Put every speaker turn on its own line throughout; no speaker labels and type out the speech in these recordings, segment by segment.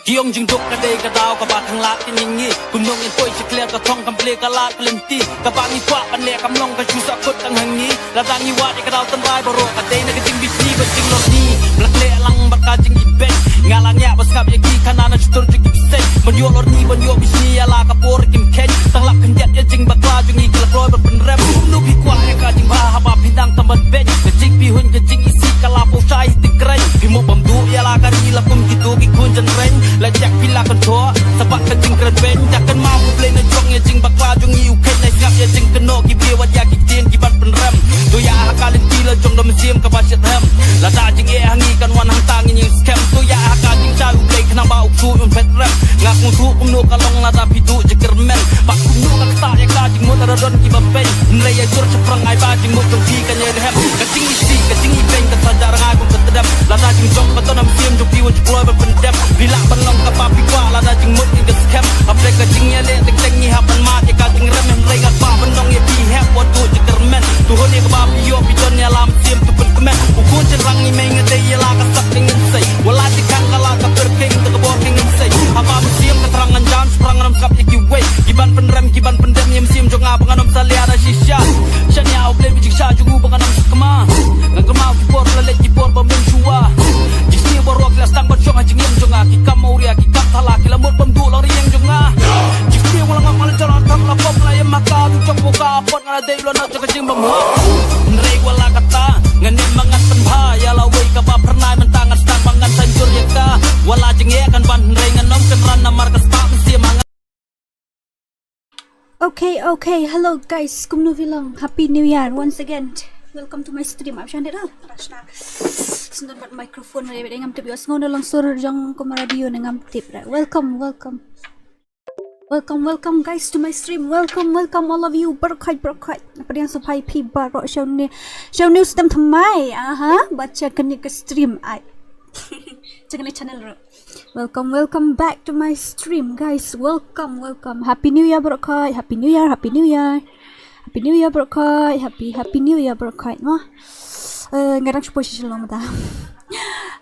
Kiong jing duk kadai kadau kabat hang lat keningi gunung yang koi cekler ka thong kample ka lat kelenti ka bangi kwa panle kamlong ka chusa kut tang hangi la tangi wa de kadau tan rai baro kadai na jing bisi ba jing lor ni blak le lang barka jing ibet ngalang ya bas kap yaki kanana chutur jing ibset bonyo lor ni bonyo bisi ala ka por kim ken tang lak kenjat ya jing bakla jing ikil kloi ber pen rem nu bi kwa ya ka jing ba haba bidang tamban bet ka jing bi hun ka jing isi kala po chai tikrai bi mo bam du ya la ka ri la kum gitu gi kun jan ren la jak pila kan thua sabat ka jing kren ben takkan mau play na jong ya jing bakwa jong iu ken na ngap ya jing keno gi bi wa ya ki tien gi bat pen rem tu ya ka lin ti la jong dom sim ka ba chet hem la ta jing e hangi kan wan hang tang ni scam tu ya ka jing cha u play kana ba u su un pet rem ngak mu thu kum no ka long la ta pi du je kermen ba kum no ka ta ya ka jing mo ta don gi ba ben le ya jor chaprang ai ba jing mo tong ti kan ya hem ka jing si ka jing i ben ka ta jar ngai kum ka tedam la ta jing jong ka to nam sim jong pi wa ploi ba pen dem bila ban long ka pa pi kwa la da jing mut ke scam apre ka jing ya le tek tek ni ha ban ma te ka jing rem hem le ka pa ban long ye pi have what do je kermen tu ho ne ka ba pi yo pi don ya lam sim tu pen kemen u kun chen rang ni meng te ya la ka sak ning sei wala ti kang ka la ka per king ka bo king sei ha ba sim ka terangan jan sprang ram kap ye ki we giban pen rem giban pen dem yem sim jong a banganom salia da shisha shan ya u ple bi jing sha jugu banganam skama ngang ka ma por la le ki por ba men chua jisni borok la stang ba chong jing yem jong a ki kam mauria ki kap thala ki lamut bam du lor yang jong a jisni wala ngam mal jalan tam la pop la yem maka tu chok bo ka pot ngala dei lo na chok jing bam ho rei wala kata ngani mangat pen bha ya la wei ka ba pernai men tangan stang bangan tanjur ya ka wala jing ye kan ban rei nganom kan ran na mar ka sta sia mangat.
Okay, hello guys, kumno bilang happy new year once again. Welcome to my stream. I'm Shandet ah. Rashna. Sundan bat microphone na beda ngam tip yos ngono lang sur jang ko radio na ngam tip. Welcome guys to my stream. Welcome all of you. Berkait. Apa yang sampai pi baro show news tam thamai. Aha, baca kini ke stream ai. Jangan channel ro. Welcome back to my stream guys. Welcome. Happy New Year berkait. Happy New Year berkait. Happy New Year berkait. Mah. Ngarang posisi lo mata.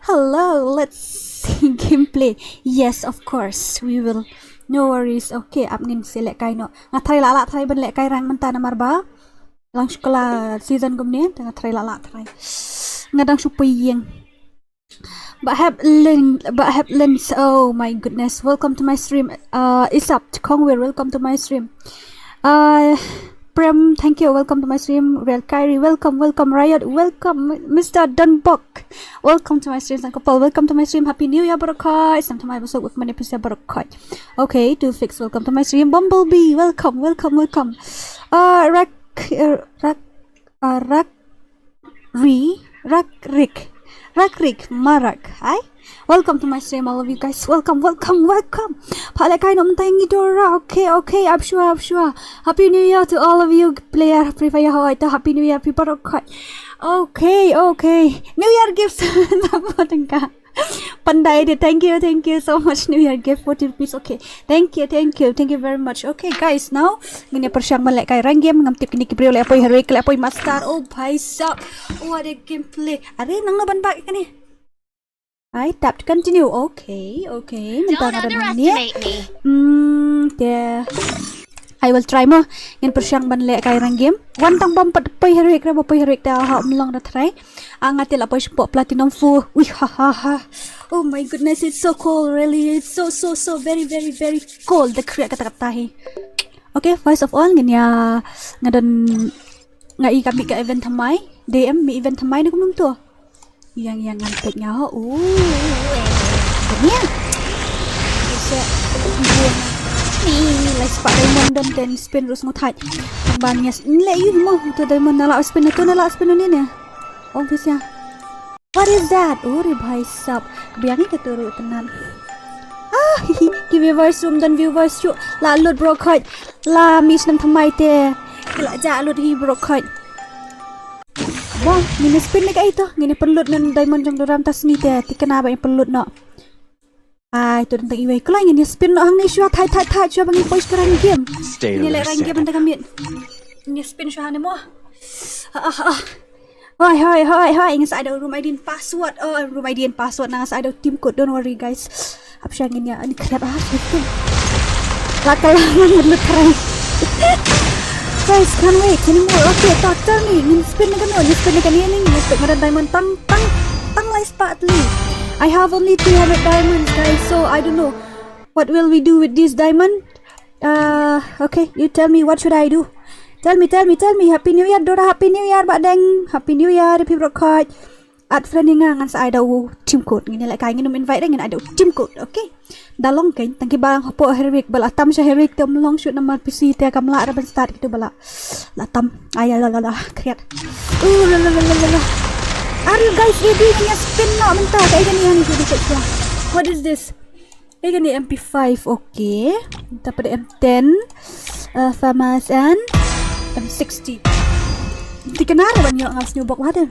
Hello, let's see gameplay. Yes, of course we will. No worries. Okay, ap ngin select kai no. Ngathai la thai ban lek kai rang man ta na marba. Lang sekolah season gumne tengah thai la thai. Ngadang supayeng. But have links. Oh my goodness. Welcome to my stream. Isap Kongwir, welcome to my stream. Prem, thank you. Welcome to my stream. Real Kyrie, welcome. Riot, welcome. Mr. Dunbuck, welcome to my stream. Sankopal, welcome to my stream. Happy New Year, Barakai. Sometime besok with many percent Barakai. Okay, to fix. Welcome to my stream. Bumblebee, welcome. Rakrik Marak. Hi. Welcome to my stream, all of you guys. Welcome. Palakai nom tangi Dora. Okay. I'm sure. Happy New Year to all of you player FreeFire. How are you? Happy New Year, people. Okay. New Year gifts. Pandai de. Thank you so much. New Year gift 40 rupees. Okay. Thank you very much. Okay, guys. Now ngini persiang malek kai rang game ngam tip kini kibri oleh apoi heroic le apoi master. Oh bhai sab. Oh ada gameplay. Are nang na ban ba kani. I tapped continue. Okay.
Don't underestimate me.
Yeah. I will try mo. Ngin persiang ban le kai rang game. Wan tang bom pat apoi heroic ra apoi heroic ta ha mlong da try. Angatil apoi spot platinum full. Wih ha. Oh my goodness, it's so cold, really. It's so very cold. The kriya kata-kata hi. Okay, first of all, ngadon ngai kami ka event thamai. DM mi event thamai ni kumum tu. Yang ngantek nya ho. Ini. Bisa ni like spot diamond dan ten spin terus ngothai. Bannya le yu mo tu diamond nala spin ni ne. Oh bisa. What is that? Oh, bhai sab. Kebiangi ke turu tenan. Give me voice room dan view voice room. La load bro khoi. La miss nam thamai te. La ja load hi bro khoi. Wah, ngini spin ni kai to. Ngini perlut nan diamond jong doram tas ni te. Tikena ba yang perlut no. Ai tu tentang iwai. Kalau ngini spin no hang ni shua thai shua bangi voice kerang game. Ini le rang game ndak kamit. Ngini spin shua ni mo. Hi, ingat saya ada room ID password. Room ID password nang saya ada team code. Don't worry guys. Habis yang ini keriat gitu. Lakalangan menurut keren. Guys, can't wait anymore. Okay, tell me. Ngin spin na gano'n. Ngin spin na kanina. Ngin spin na diamond. Tang lies partly. I have only 300 diamonds, guys. So, I don't know. What will we do with this diamond? Okay, you tell me. What should I do? Tell me. Happy New Year, Dora. Happy New Year, Pak Deng. Happy New Year, Happy Broadcast. At friend nga ngan sa ay daw team code. Ngin like kain nginum invite ngin ada team code. Okay. Dalong kain. Tangki barang hapo herik. Bala tam siya herik. Tam long shoot naman PC. Tiya kamla ada ban start gitu bala. Latam. Ay la. Kriat. La. Are you guys ready? Ngin spin na. Menta. Kaya gani yan. What is this? Kaya gani MP5. Okay. Menta pada M10. Famous and M60. Hindi ka naraban yung ang snowbox natin.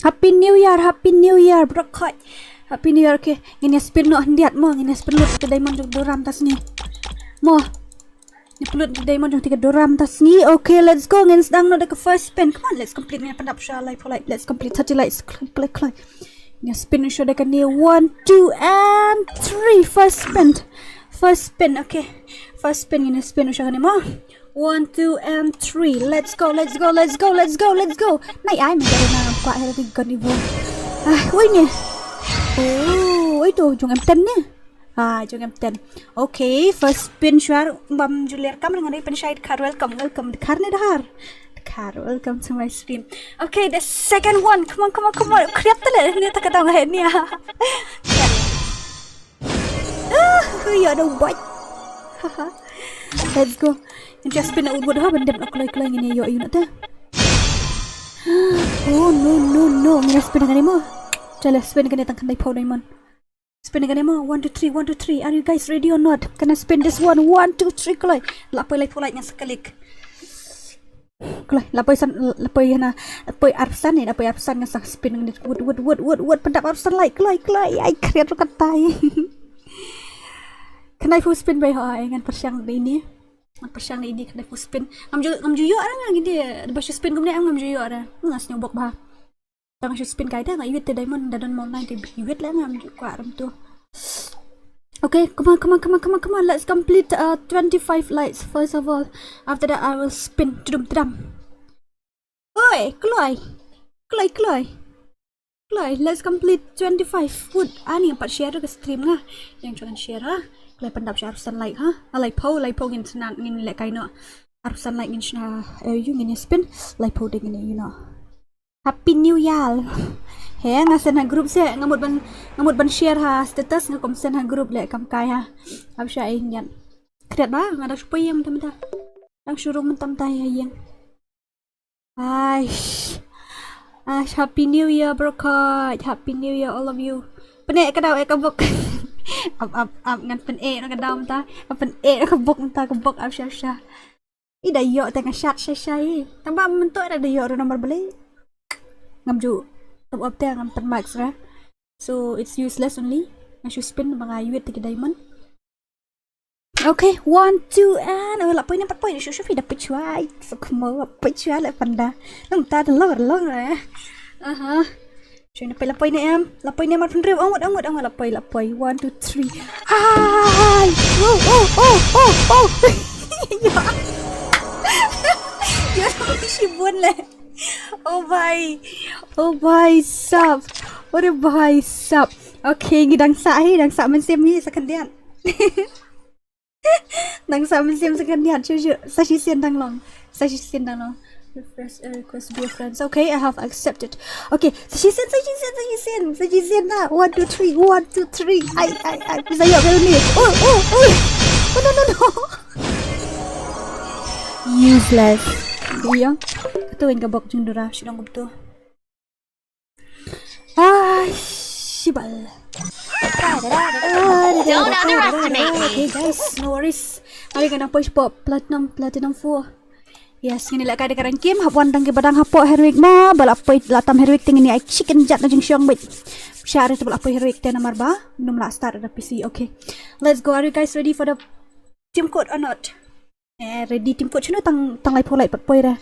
Happy New Year, broadcast. Happy New Year, okay. Ini spin no handiat mo, ini spin lo ke diamond jog doram tas ni. Mo. Ni pelut ke diamond jog 3 doram tas ni. Okay, let's go. Ngin sedang no the first spin. Come on, let's complete ni pandap sha live for like. Let's complete 30 likes. Click. Ni spin show dekat ni 1 2 and 3 first spin. Okay. First spin ini spin show ni mo. 1, 2, and 3. Let's go. Nay, ay, may gano'n na ang kwa. Hera tiggan ni Bon. Uy niya. Oh, ito. Yung M10 niya. Yung M10. Okay, first spin siya. Julier kam lang. Pen siya. Welcome. Kar ni dahar. Welcome to my stream. Okay, the second one. Come on. Kriyat tala. Hindi takataw ngayon niya. Ya ada white. Let's go. Just spin na udwad ha. Bandam na kulay-kulay ngini yo ayun ata. Oh no. Ngini spin na gani mo. Chala spin gani tang kanday po diamond. Spin na gani mo. 1 2 3. Are you guys ready or not? Can I spin this one? 1 2 3 kulay. Lapoy niya sa kalik. Kulay. Lapoy arsan ni. Lapoy arsan nga sa spin ngini. Wood. Pandap arsan like. Kulay. Ay kriyat ro katay. Kanay full spin ba ho ay ngan persyang ini. Persyang ni ini kanay full spin. Amjuyo ara nga gindi. Ba siya spin gumni am amjuyo ara. Ngas nyobok ba. Tang siya spin kay da nga iwit diamond dadon mo nang iwit lang am ko aram to. Okay, come on. Let's complete 25 lights first of all. After that I will spin. Drum. Oi, Kloy. Let's complete 25 wood. Ani ang share ke stream nga. Yang jangan share ha. Klay pandap siya arusan like ha. Alay po ngin sanan ngin like kay no. Arusan like ngin siya yung ngin spin. Like po din ngin you know. Happy New Year. He nga sen ha group siya ngamut ban share ha status nga kom sen ha group le kam kay ha. Ab siya ay yan. Kriat ba nga da supay yang menta. Ang surong mentam tay yang. Ay. Happy New Year, broadcast. Happy New Year, all of you. Penek ka daw, kabok. Ab ngan penek na ka daw ta. Penek na kabok ab siya. Idayo ta nga shot siya. Tamba mento na dayo ro nomor bali. Ngamju. Top ta ngam pen max ra. So it's useless only. Nga spin mga yuit ti diamond. Okay, 1 2 and lapoy na patpoy ni Shushufi dapat cuai. So kumo dapat cuai la panda. Nang ta long ra. Sure na lapoy na em. Lapoy na mat rew angot lapoy. 1 2 3. Hi! Oh. Ya sibun le. Oh bhai sab. What a bhai sab. Okay, gidang sa man sim ni sa kandian. Nang sa mình xem second hand chưa sa chi xiên đang lòng request be friends. Okay, I have accepted. Okay, sa chi xiên na 1 2 3 ai bisa yo bel ni. Oh no useless iya katuin kabok jung dura sidang gubto shibal.
Don't underestimate me.
Okay guys, no worries. Mari ka na push po platinum 4. Yes, ngini la ka de karan kim hapwan tang ke badang hapo herwig mo balapoy latam herwig ting ini ai chicken jat na jing syong bit. Share to balapoy herwig te namar ba? Num la start the PC. Okay. Let's go. Are you guys ready for the team code or not? Ready team code chino tang lai polai patpoy ra.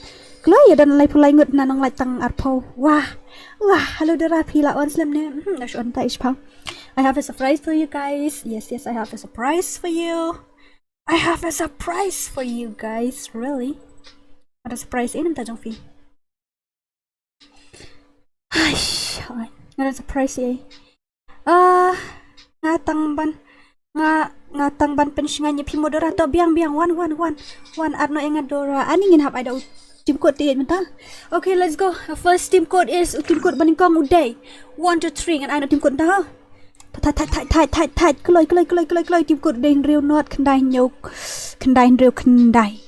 Kloy dan lai polai ngut na nang lai tang arpo. Wah, halo Dora pila on slam ne. Na shon ta ispang. I have a surprise for you guys. Yes, I have a surprise for you. I have a surprise for you guys. Really? Ada surprise ini tak jangfi. Aish, ada surprise eh. Ngatang ban pensyangnya pi moderator biang one Arno ingat Dora. Ani ngin hap ada team code dia minta. Okay, let's go. First team code is team code Baningkong Uday. 1 2 3 and I know team code dah. Tight. Keloi team code Uday real not kendai nyok. Kendai real kendai.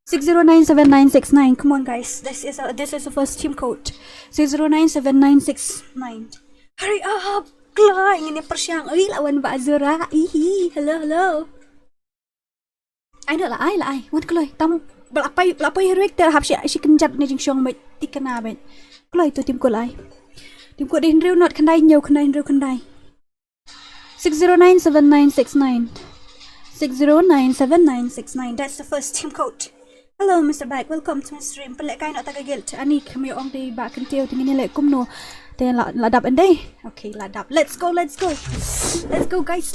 6097969. Come on guys. This is the first team code. 6097969. Hurry up. Keloi ini persyang. Lawan Mbak Azura. Hello. I know lah ai. What keloi? Tam Belapai heroik ter hap si kenjat ni jing syong mai tikana ben. Keloi tu tim ko lai. Tim ko din real not kendai nyau kendai. 6097969. 6097969. That's the first team code. Hello Mr. Bag, welcome to my stream. Pelak kai nak tagagilt. Ani kami ong di ba kentil tingin ni lek kumno. Then ladap endai. Okay, ladap. Let's go guys.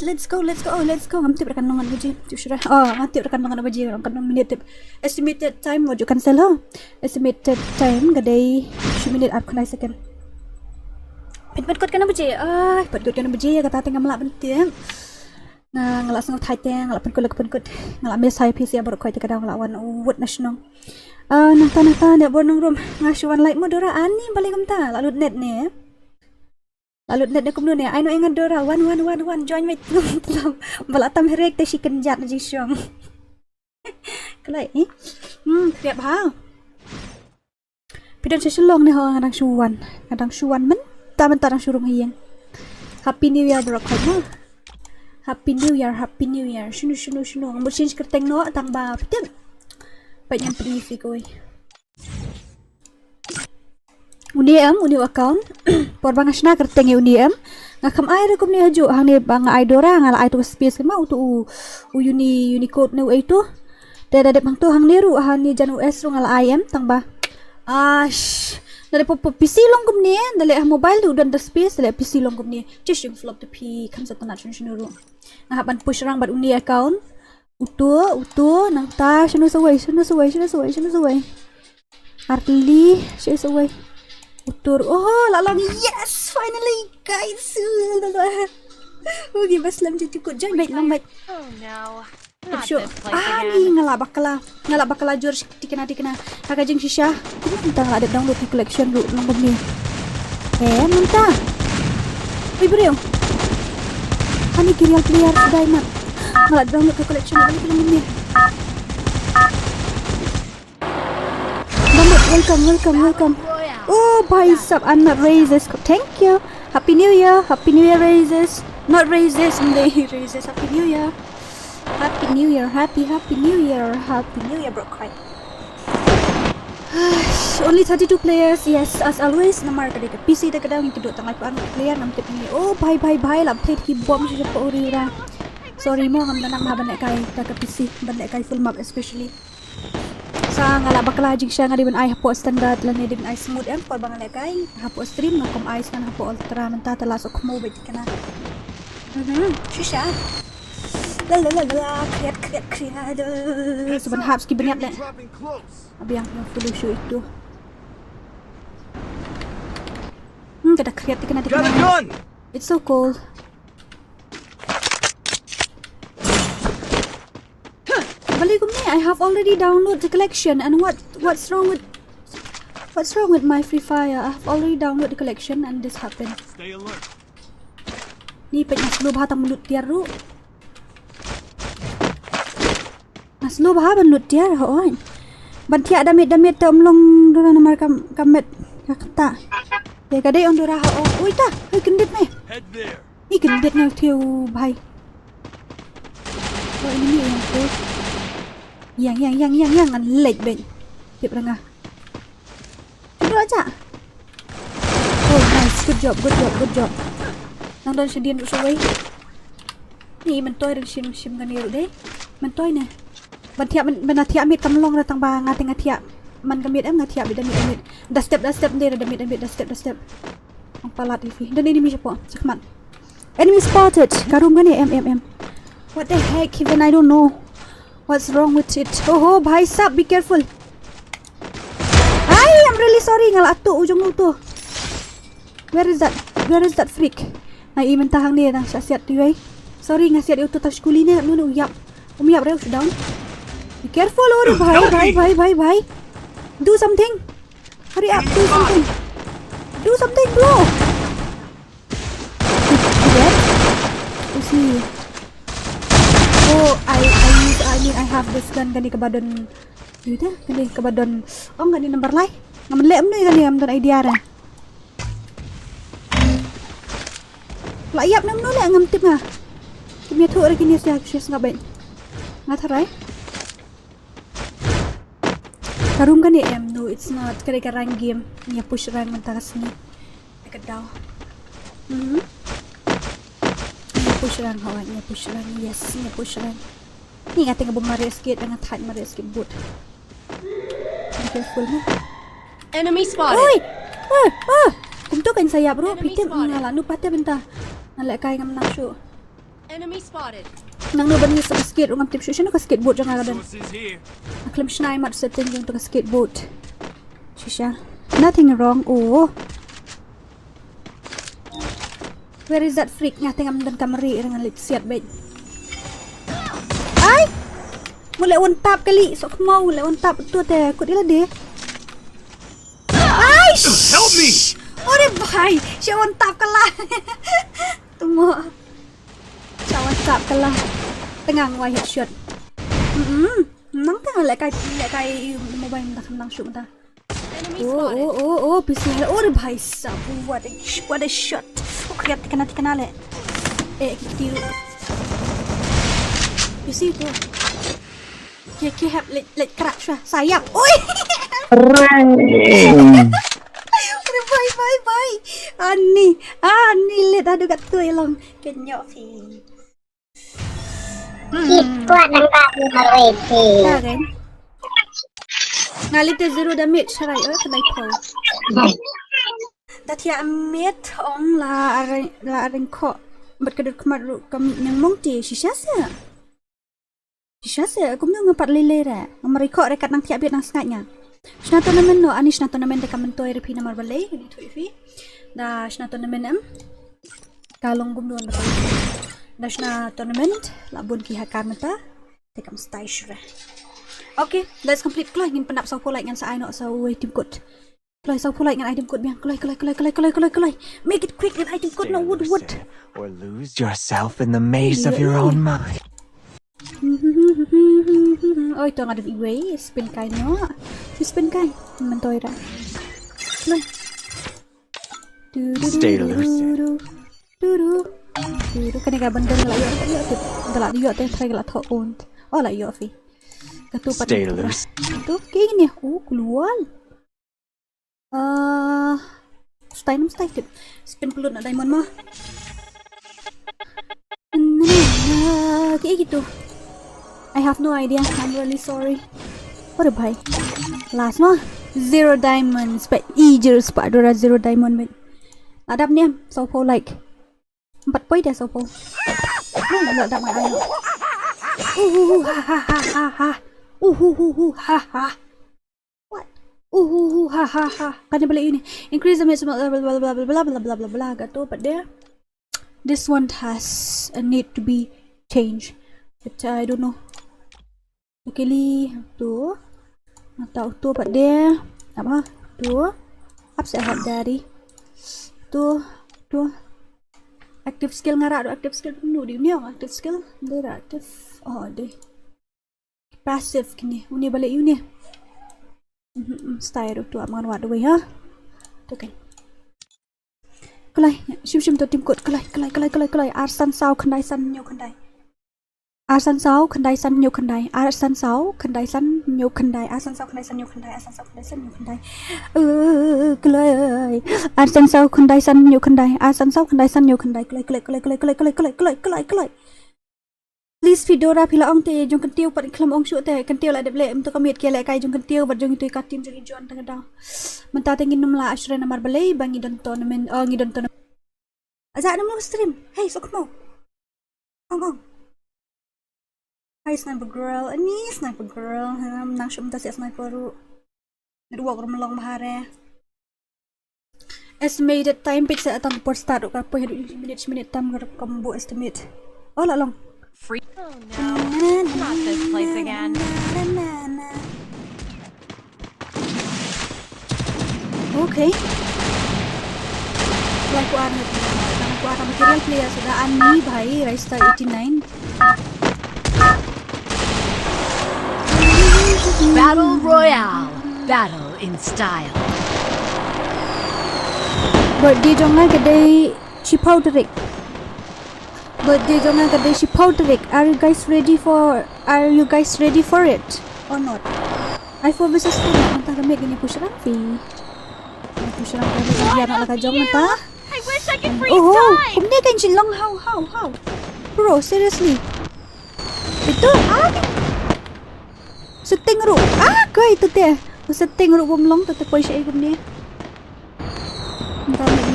Let's go. Amtip rekan nongan baji. Tushra. Amtip rekan nongan baji. Rekan nongan minute. Estimated time wajud cancel ha. Estimated time gadai 2 minit at kunai second. Pit kod kana baji. Pit kod kana baji kata tengah melak penting. Ngalak sengau thai teng, ngalak penkod. Ngalak mes hai PC baru koi tekadang lawan wut nasional. Nata dia bonong room ngasuan like mo Dora ani balik kamta lalu net ni. Lalu net dia kumno ni. I know ingat Dora 1 join me. Balatam herek te si kenjat na jisong. Kelai tiap ha. Pidan session long ni ho kadang syuan men mentang syurung hiang. Happy New Year Dora koi mo. Happy New Year. Shunu. Ambil change kerteng no tang ba. Pidan. Banyak privi koi. Undiam account. Por bang asna kerteng undiam. Ngakam ai rekum ni haju hang ni bang ai Dora ngala ai tu space kema tu unicode ni itu. Dada bang tu hang ni ru hang ni jan US ru ngala IM tang ba. Dari PC long kum ni, dari mobile tu dan space dari PC long kum ni. Just yung flop the P kam sa tanat shunu ru. Ngahapan push rang bat undi account. Utu nang ta shunu sawai Artli shunu sawai utur lalang yes finally guys okay baslam cukup join baik lambat
Oh no.
Ni ngalak bakala jur dikena agak jeng shisha kita nggak ada download di collection lu nombor ni minta beriung ani kirial clear diamond nggak download ke collection ni welcome oh bicep I'm not raises thank you happy new year raises not raises raises happy new year bro quite only 32 players yes as always namar kadang PC dah kadang kedua tengah player nam tip ni oh bye lap plate ki bomb si pa urira sorry mo ham danang haban kai ta ka PC ban kai full map especially sa ngala bakla jing siya nga di ban ay hapo standard lan ni din ay smooth and for bang kai hapo stream na kom ice nan hapo ultra man ta talasok mo bet kana shisha kriat seban habs ki banyap deh abang yang full show itu kada kriat kena it's so cold I have already downloaded the collection and what's wrong with my FreeFire? I have already downloaded the collection and this happened.
Stay alert.
Ni pet naslo bah tang mulut tiar ru. Naslo bah ban lut tiar hoan. Ban tiak damit temlong dora namar kamet kakta. Ya kadai on dora ho. Oi ta, oi gendit me.
Head there.
Ni gendit na tiu bhai. Oh ini ni yang tu. Yang an lệch bệnh tiếp ra nga itu aja oh nice good job nang don sedien du suai ni man toy dang sim kan ni deh man toy ne ban tiap mit kamlong ra tang ba nga tengah tiap man kamit am nga tiap bi damit da step de damit da step ang palat ifi dan ini mi siapa cakman Enemy spotted. Karum kan ni M. What the heck? Even I don't know what's wrong with it. Oh, bhai sab, be careful. I'm really sorry ngal atuk ujung tu. Where is that freak? Ai mentahang ni dah siat tu ai. Sorry ngasiat dia tu tas kuli ni nu uyap. Uyap reu down. Be careful oh bhai. Do something. Hurry up, do something bro. Dead? You see. Oh, I have this gun gani kabadon. Yuda, gani kabadon. Oh, gani number lai. Ngamen lem ni gani am don idea ra. Layap nam no le ngam tip nga. Kimia thu ra kini sia shes ngaben. Ngatharai. Karum gani no, it's not kare rang game. Nya push rang mentah sini. Dekat daw. Push rang hawan, nya push rang. Yes, nya push rang. Ni ngati ngabung mari skate dengan tight mari skate boot. Be careful ni.
Enemy spotted.
Oi! Kumtu kan saya bro, pitim ngala nu patya benta. Nalek kai ngam nakshu.
Enemy spotted.
Nang nu bani sa skate ngam tip shu ka skateboard jang agadan. Aklam shnai mat setting jang to skateboard. Shisha. Nothing wrong. Oh. Where is that freak? Ngati ngam dan kamari dengan lit siat bet. Ai! Mulai one tap kali. Sok mau mulai one tap tu teh. Kut ila deh. Ai!
Help me!
Ore bhai, siya one tap kalah. Tumo. Siya one tap kalah. Tengang wai headshot. Nang tengah lek kai mobile dah kena shoot dah. Oh, PC. Ore bhai sab. What a shot. Kriat kena le. Kita PC tu. Kia have let crash lah. Sayap. Oi. Bye. Ani let adu kat tu elong. Kenyok fi.
Kuat dan kamu mereka.
Dah kan? Ngalit zero damage sarai kena ipau. Tatia amit ong la areng ko berkedut kemaru kami yang mongti shisha kum nang ngampat lele ra ngamariko rekat nang tiap biat nang sengatnya. Shna tournament no ani shna tournament ka mentoi repi namar balai ni tu ifi. Da shna tournament kalong gum duan betul. Da shna tournament labun ki hakar mata tekam style shra. Okay, let's complete kloy ngin pendap sau polai ngan sa ai no sau item code. Kloy sau polai ngan item code biang kloy. Make it quick ngan item code no wood.
Or lose yourself in the maze of your own mind.
Oi, tu ada iwe spin kai no. Si spin kai mentoi ra. Kloy.
Stay lucid.
Kan ga bandeng la yo tu. Dalak yo tu try la tho on. Oh la yo fi. Ketupat
Stay loose.
Tu kayak gini. Keluar. Stay tu. Spin pelut nak diamond mah. Kayak gitu. I have no idea. I'm really sorry. What a bhai. Last mah 0 diamonds. But eager spot Dora 0 diamond bet. Adap ni sopo like 4 poin dah sopo. Nak adap mai ai. Ha. What? Ha. Kan balik ini. Increase the maximum blah blah gato but there. This one has a need to be changed. But I don't know. Okay li tu. Atau tu but there. Apa? Tu. Apa sehat dari? Tu. Active skill ngarak active skill penuh di ni active skill dia aktif. Oh deh. Passive kini. Uni balik uni. Style tu aman wad we ha. Tu kan. Kelai, shim tu tim kot kelai. Arsan sau khandai san nyo khandai. Arsan sau khandai san nyo khandai. Arsan sau khandai san nyo khandai. Kelai. Arsan sau khandai san nyo khandai. Kelai. Please Fedora pila ong te jong kentiu pat iklam ong syuk te kentiu la de ble untuk kamit kia la kai jong kentiu bat jong itu katim jong ijon tengah dah. Mentah tengin numla ashra namar balai bangi don tournament Azak nama stream. Hey, sok mau. Ong. Hi sniper girl. Ini sniper girl. Menang syum tas sniper ru. Dua orang melong bahare. Estimated time pitch sa atang por start ka po minute tam garap combo estimate. Oh la long.
Free. Oh no, not this place again.
Okay. Like ko ana material player sudah Ani bhai Raista 89.
Battle Royale. Battle in style.
Birthday jonga kadai chipowderik. Birthday jonga kadai chipowderik. Are you guys ready for it or not? I4 versus 4 mantap kami gini push rampi. Push rampi biar nak laka jong mata.
I wish I could freeze
Oh,
time.
kumne kan long how? Bro, seriously. Itu setting ru. Kau itu teh. Setting ru bomlong tu poi siya kumne.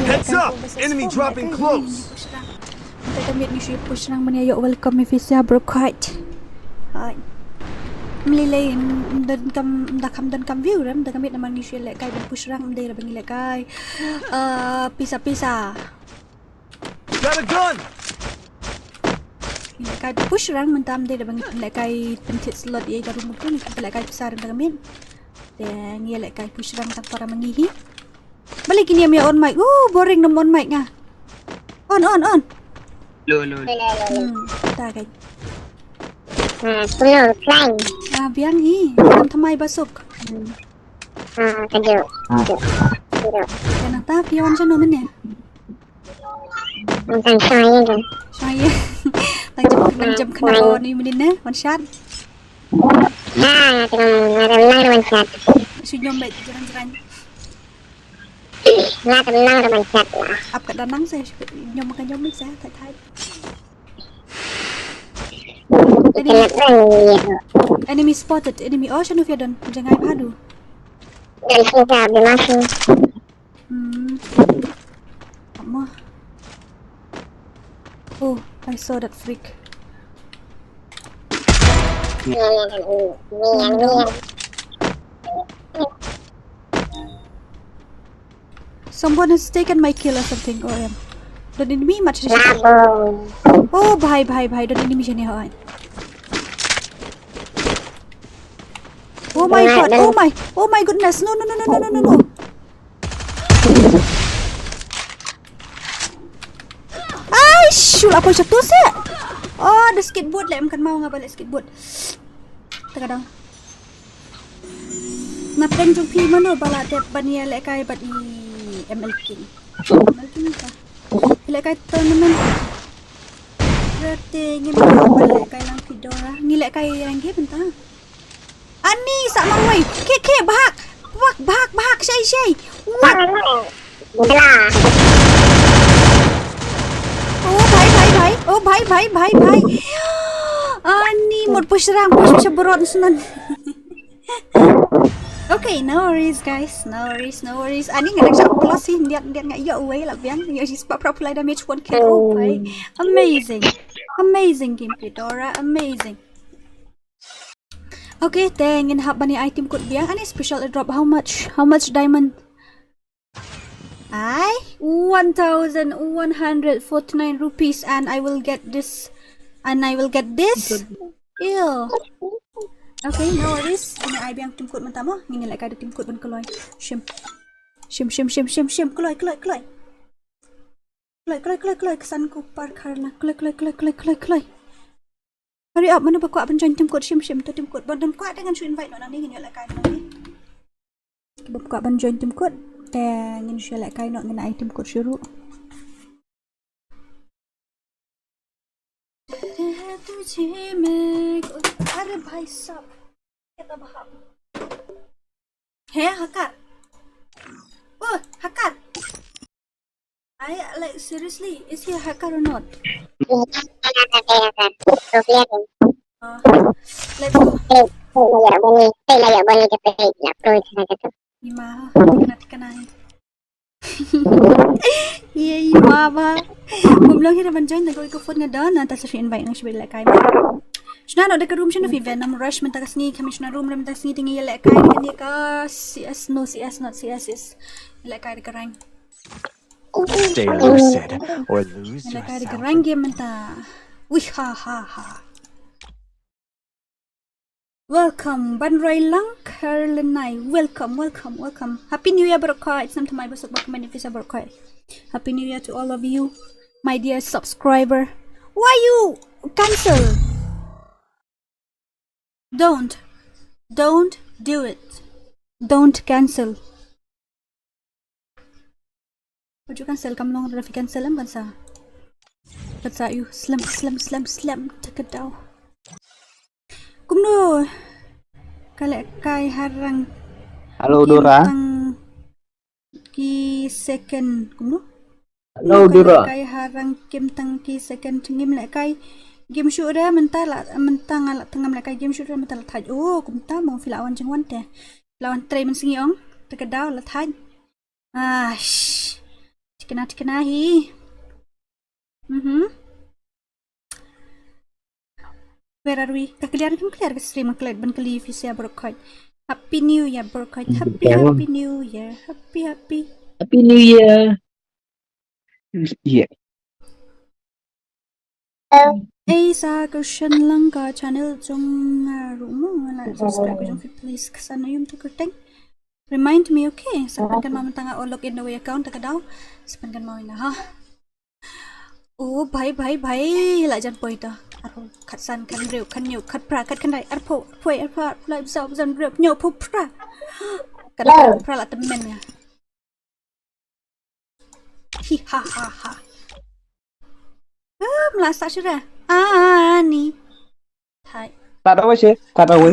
Heads up! Enemy dropping close!
Kami ni siya push nang mania yo welcome if is bro quite. Hai. Melilay dan kam view ram dan kami naman ni siya lek kai push nang mday ra bangi lek kai. Pisa.
Got a gun!
Lek kai push nang mentam day ra bangi lek kai pentit slot ye garu mutu ni lek kai besar dan kami. Dan ye lek kai push nang tak para mengihi. Balik ini yang on mic. Boring nam on mic nga. On.
Lo.
Tak kan.
Pulau flying.
Biang hi. Nam thamai basuk.
Kaju.
Kan ta pion siya no man ya.
Ang saya kan.
Saya. Lanjam kena on ni menin na. One shot.
Ngaram one shot.
Sunyom baik jalan-jalan.
Ngaram one shot lah.
Ap kat danang saya nyom makan nyom saya thai. Enemy spotted. Enemy. Oh, siya no fiya don. Jangan padu.
Dan sisa bermasuk.
Apa? Oh, I saw that freak. Someone has taken my kill or something. Oh, yeah. Don't enemy much. Oh, bhai. Don't enemy siya niya. Oh my god. Oh my goodness. No. Ay, shoot. Apa siya tu siya? Oh, ada skateboard lah. Makan mau nga balik skateboard. Teka daw. Napen jung pi mano bala tep bania lek kai bat i ML King ka. Lek kai tournament. Berarti ngi balik kai lang Fedora. Ngi lek kai yang ge bentang. Ani sak mawai. Ke bahak shay. What? Oh bhai. Ani mod push beron sunan. Okay, no worries guys. No worries. Ani nggak ada plus sih. Dia nggak iya away lah biang. Ya sih sebab proper damage 1 kill. Oh bhai. Amazing game Fedora. Amazing. Okay, tengin hab bani item code biang. Ani special airdrop how much diamond? 1,149 rupees and I will get this. Ew. Okay, no worries. Ini I biang tim code mentamo. Ngini lek ada tim code ben keloy. Shim. Keloy. Kesan ku park karena. Keloy. Hurry up, mana bakwa ben join tim code shim tu tim code. Bon dem kwa dengan show invite no nang ngini lek kai nanti. Bakwa ben join tim code. Ngin show lek kai no ngina I tim code syuru. अरे भाई साहब क्या भाग है हकार oh hacker I like seriously is he a hacker or not let's go Lima kena Iya, mama. Belum kira banjoin tak kau ikut phone ngada, nanti saya invite nang sebelah kai. Shna no dekat room shna event nam rush mentak sini kami shna room ram mentak sini tinggi lek kai dengan dia ka CS no CS not CS is lek kai dekat rank.
Stay lucid or lose
Lek kai dekat
yourself.
rank game mentak. Wih ha ha ha. Welcome, Banroy Lang, Carlinai. Welcome. Happy New Year, Barokah. It's time to my besok bakal visa Barokah. Happy New Year to all of you, my dear subscriber. Why you cancel? Don't do it. Don't cancel. Would you cancel? Come along, Rafi cancel em bansa. Bansa you slam. Take it down. Kumno. Kalek kai harang.
Halo Dora.
Ki second kumno.
Halo Dora.
Kai harang kim tang ki second ngim lek kai. Game shoot dah mentang alat tengah mereka game shoot dah mentang lataj. Oh, kumta mau filawan jengwan teh. Lawan tray mensingi ong. Terkedau lataj. Kena hi. Where are we? Clear ke stream clear ban kali visa Barokah. Happy New Year Barokah. Happy New Year. Happy.
Happy New Year. Yeah.
Sa Krishan lang ka channel jong rumo la subscribe jong please kasana yung to kerteng. Remind me, okay? Sapan kan mama tanga o login away account taka daw. Sapan kan mama na ha. Oh, bye. La jan po ito. Aro katsan kan rew kan new kat pra kat kan dai arpo poi arpa la bisa zan rew nyo po pra. Kan pra la temen ya. Hi ha. Melasa sudah. Ni. Hai.
Tak tahu sih, tak tahu.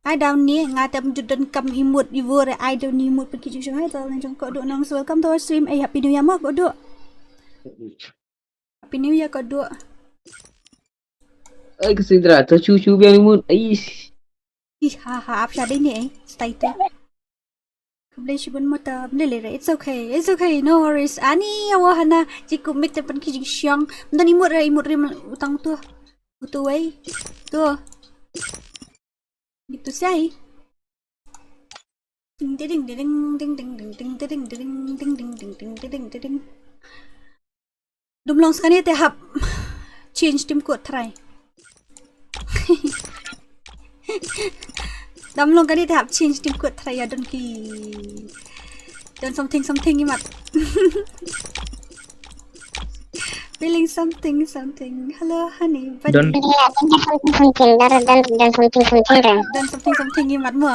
Ai down ni ngai tam judan kam imut iwur ai down ni imut pergi jung hai tau nang kau duk nang welcome to our stream. Happy New Year mak kau duk. Happy New Year kau duk.
Khasi Dora, cucu biang imut. Aish.
Ha apa jadi ni stay tu. Kemudian si bun mata lele. It's okay. No worries. Ani awahana jika make tepan kijing siang. Mendan imut rim utang tu. Tu wei. Tu. Gitu say. Ding. Dumlong sekali tahap change tim kuat try. Dumlong kali tahap change tim kuat try ya don something imat. Feeling something. Hello honey.
Don
something imat mo.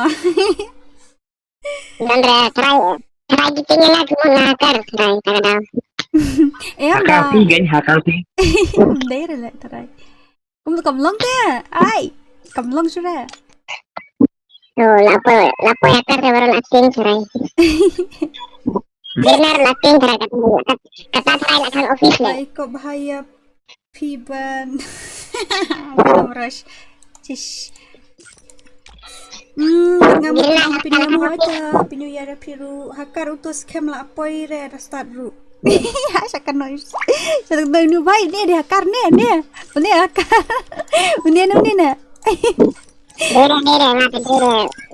Dan try gitingin lagi mo na try daw.
Hakal gan hakal ti.
Đấy rồi lại try. Cầm lông thế. Ai? Cầm lông sudah.
Lapo ya tar baru latin try. Benar latin try kata try lakan office lah.
Ay, kok bahaya Piban. Belum rush. Cish. Ngamu pindah mo aja. Pinuya ada piru. Hakar utus kem lah apoi re ada start ru. Sakan noise. Sakan noise baik ni dia hakar ni. Ini hakar. Ini na.
Dere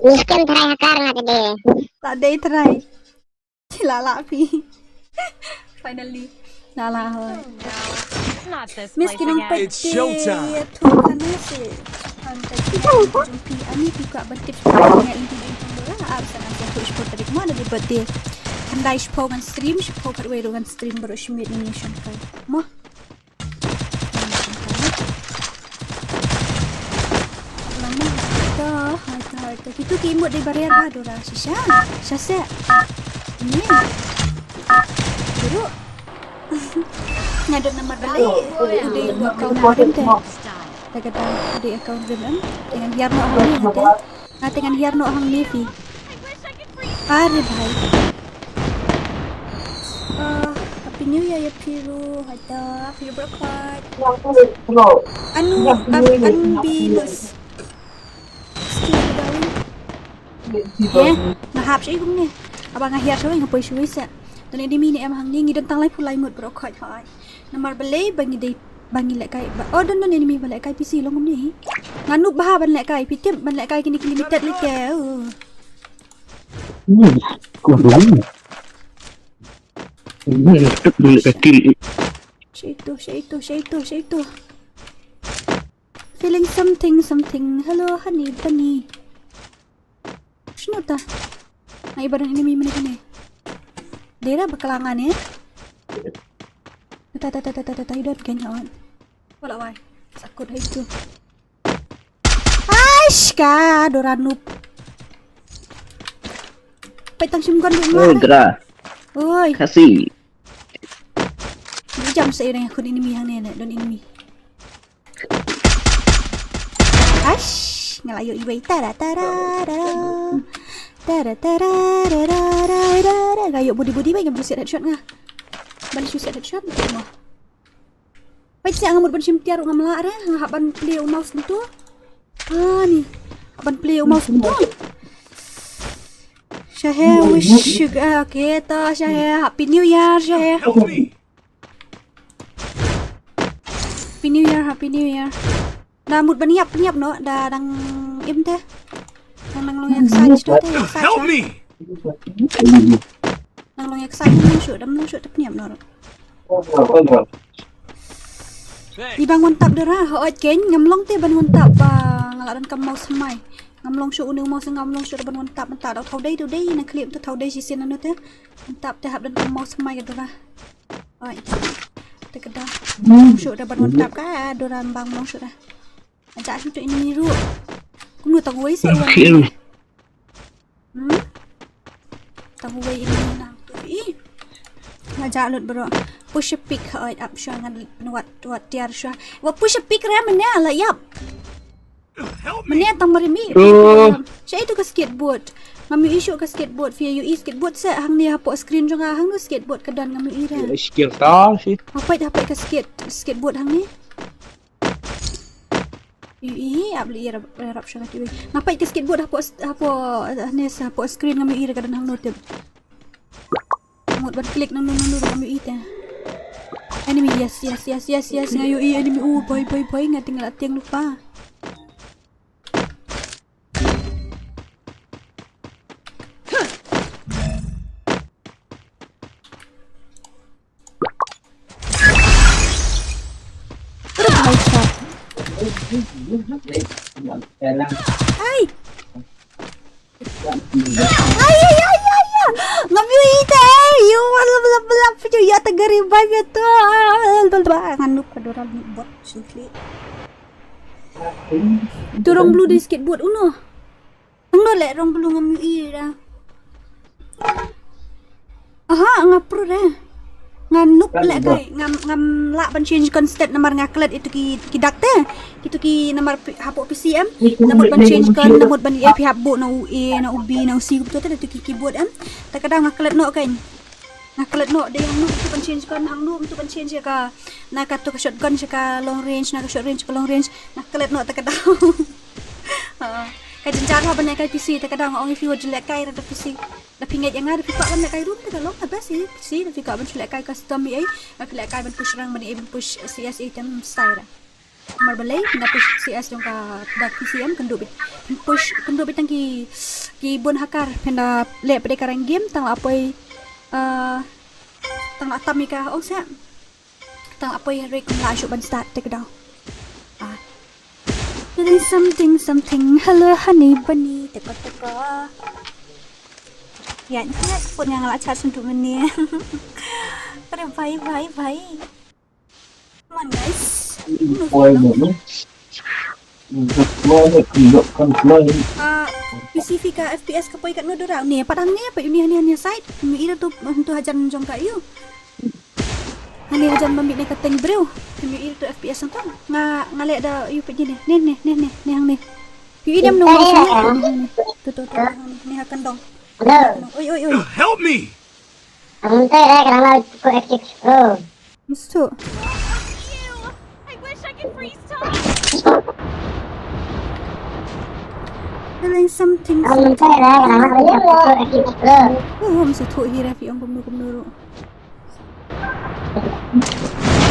miskin try hakar ngata dere.
Tak ada try. Lala pi. Finally. Lala hoy.
Not this
Miss
place
kinong
again.
It's showtime.
Tuhan nasi. Jumpi ani buka bentik dengan inti absen aja tu sport dari mana di birthday. Kandai sport dengan stream, sport kat way dengan stream baru shimit ini shankai. Mo. Lama dah. Itu kimut di barrier baru dah. Sisa. Ini. Dulu. Ngaduk nama balik. Udah buat kau nak teh.
Style.
Kata di akaun Lyndem dengan biar nak ambil nanti Nga dengan hiar no hang nevi. Are bhai. Happy New Year ya Piru. Ada Piru berkat. Anu unbilus. Ngahap siya kung ni. Abang ngahiyar siya nga poy siya sa. Dan ini ni em hang ni ngidan tang lai pulai mut berkat hai. Namar balay bangi day bangi lek kai. Oh don don enemy balek kai PC long ni. Nganu bah ban lek kai pitip ban lek kai kini limited lek ke.
Kurang. Ini tetap dulu kecil.
Syaitu. Feeling something. Hello, honey, bunny. Sino ta? Ay, iba rin enemy mana kini. Dera bakalangan ya. Hidot ganyan. Wala wai. Sakut itu. Aish ka, Dora noob. Paitang simkan dulu.
Oh, Dora.
Oi.
Khasi.
Jam saya yang aku enemy hang ni don enemy. Ash, ngalayo ibai tara. Gayo budi baik ngam set headshot nga. Ban set headshot mo. Pai siya ngamud ban simtiar ngam la re ngaban play mouse tu. Ni. Aban play mouse tu. Syah wish kita Syah happy new year Syah.
Help me!
Happy New Year. Dah mood baniap no, dah dang im teh. Dang long yang excited tu teh,
Help me!
Dang long yang excited long shoot teh peniap no. Di bang wantap dera, hoat ken ngamlong teh ban wantap ngaladan kam mau semai. Ngamlong shoot unu mau ngamlong shoot ban wantap mentah dak thau dai tu dai na clip tu thau dai si sen anu teh. Wantap teh hab dan kam mau semai ke dera. Oi. Terkedah shoot dah ban wantap ka doran bang long shoot dah. Ajak shoot ini ru. Kum nu tahu wei se wan. Tahu wei ini nang tu. Ih. Ngajak lut bro. Push a pick up sya ngan wat tiar sya. Wa push a pick ram ne ala yap. Mana tang marimi. Saya itu ke skateboard. Ngami isu ke skateboard via UI skateboard se hang ni hapok screen jonga hang nu skateboard kedan ngami ira.
Skill tau sih.
Apa ke skateboard hang ni? UI abli ira rap syang tu. Ngapai ke skateboard hapok ni hapok screen ngami ira kedan hang nu tip. Mut ban klik nang ngami ita. Enemy yes ngayu enemy boy ngat tinggal tiang lupa. Hai. Ngami ita. You belap je ya tegari bagai tu. Nganu kadora bot simply. Dorong blue di skateboard uno. Angdo lek rong blue ngami ira. Aha, ngapro dah. Nganuk lek kai ngam lak ban change constant nomor ngaklet itu ki dakte itu ki nomor hapok PCM nomor ban change kan nomor ban AP hapok na UE na UB na UC betul tu itu ki keyboard terkadang ngaklet no kan ngaklet no dia yang no itu ban change kan hang no itu ban change ka na ka to ka shotgun ka long range na ka short range ka long range ngaklet no terkadang kai jenjara ban kai PC terkadang ong if you jelek kai ada PC Tapi ingat yang ada pika ban kai room tu kalau apa sih pika ban selek kai custom ai selek kai ban push rang ban push CS item style mar balai na push CS dong ka dak PCM kendo bit push kendo bit tangki ki bon hakar penda le pada karang game tang apoi tang atam ka ong sa tang apoi rek la shoot ban start take down feeling something hello honey bunny teka Ya, ni pun yang ngelak chat untuk ni. Pada bye. Come on guys. Spesifika FPS kapoi kat no dorang ni. Padang ni apa ini side. Ni ira tu untuk hajan jong ka you. Hani hajan bambit ni kateng bro. Ni ira tu FPS tu. Ngalek dah you pergi ni. Ni hang ni. idam nung bang tu ni akan dong. Oi.
Help me!
Ang tay ra kana ko FX Pro.
Misto.
I wish I could freeze time.
There is something.
Ang tay ra kana ko FX Pro.
Oh, mesti tu hira fi ang kumnu.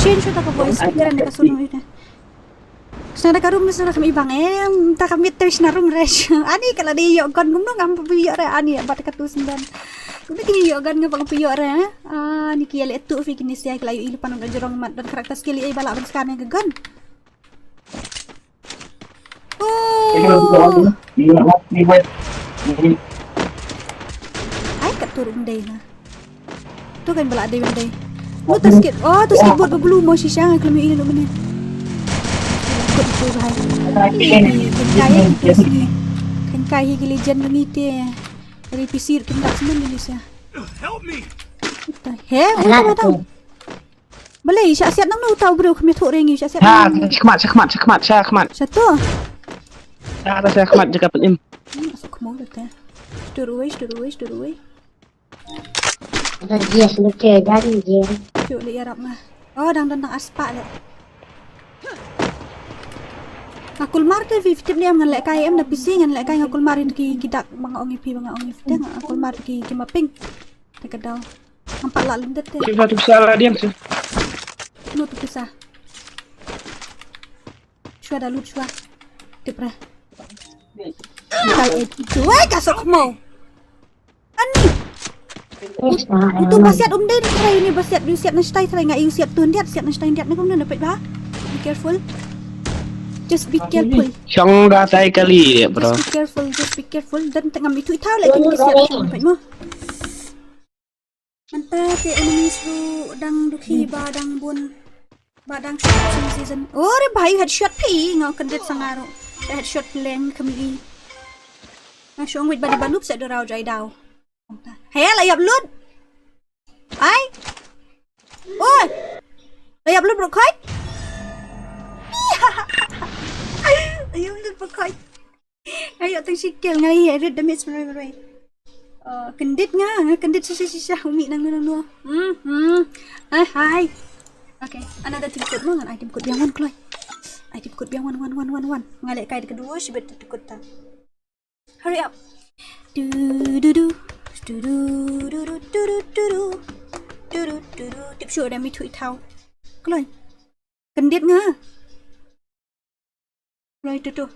Change ta ka voice speaker na kasunod ita. Sana ka room na kami ibang ta kami terus na room res. Ani kala di yo kon kumnu ngam piyo ra ani bat ka tu sendan. Kumnu kini yo gan ngam piyo ra. Ni kia le tu fi kini sia kala yo ilu panon jorong mat dan karakter skill ai bala ban sekarang ke gan. Oh. Ai kat turun dai na. Tu kan bala dai dai. Lu tas sikit. Oh, tu skateboard berbulu mau sisa kalau mi ini lu mana. Kut tu bahai. Kan kai ke legend ni te. Dari PC kita semua ni sia.
Help me!
He, apa tahu? Boleh, siap nang lu tahu bro kami thok rengi siap.
Ha, Syakmat.
Satu.
Ada Syakmat juga penim.
Masuk ke mall dah. Sturui.
Dia lucu dari dia.
Cuk li Arab mah. Oh, dang aspak le. Akul mar ke vi dia ngan lek kai em na PC ngan lek kai akul mar ki kidak bang ongi dah akul mar ki maping. Tak kedau. Nampak lah lindet te.
Coba tu salah dia sih.
Nu tu pisah. Shua dah lut shua. Dipre. Kal itu kasok mau. Ani. Itu basiat deh try ni basiat du siap na stay try ngai you siap tun siap na stay ni kom na dapat ba. Be careful. Just be careful.
Syong dah tai kali ya, bro.
Just be careful. Dan tengah itu tahu lagi kita siap dapat mo. Mantap ke enemies tu dang dukhi badang bun. Badang shot season. Oh, re bhai headshot pi ngau kendet sangaro. Headshot leng kami. Nah, syong wit badi banup set dorau jai dau. Hey, layap lut. Ai. Oi. Layap lut berkait. Ayo lut berkait. Ayo tang sikil ngai red damage merai. Kendit sisa umi nang nu. Hai. Okay, another team code mo ngan item code biang 1 kloy. Item code biang 1. Ngalek kai kedua sibet code ta. Hurry up. Du. Tiếp sure đem mi thủy thao. Kloy. Kendit nga. Kloy tu.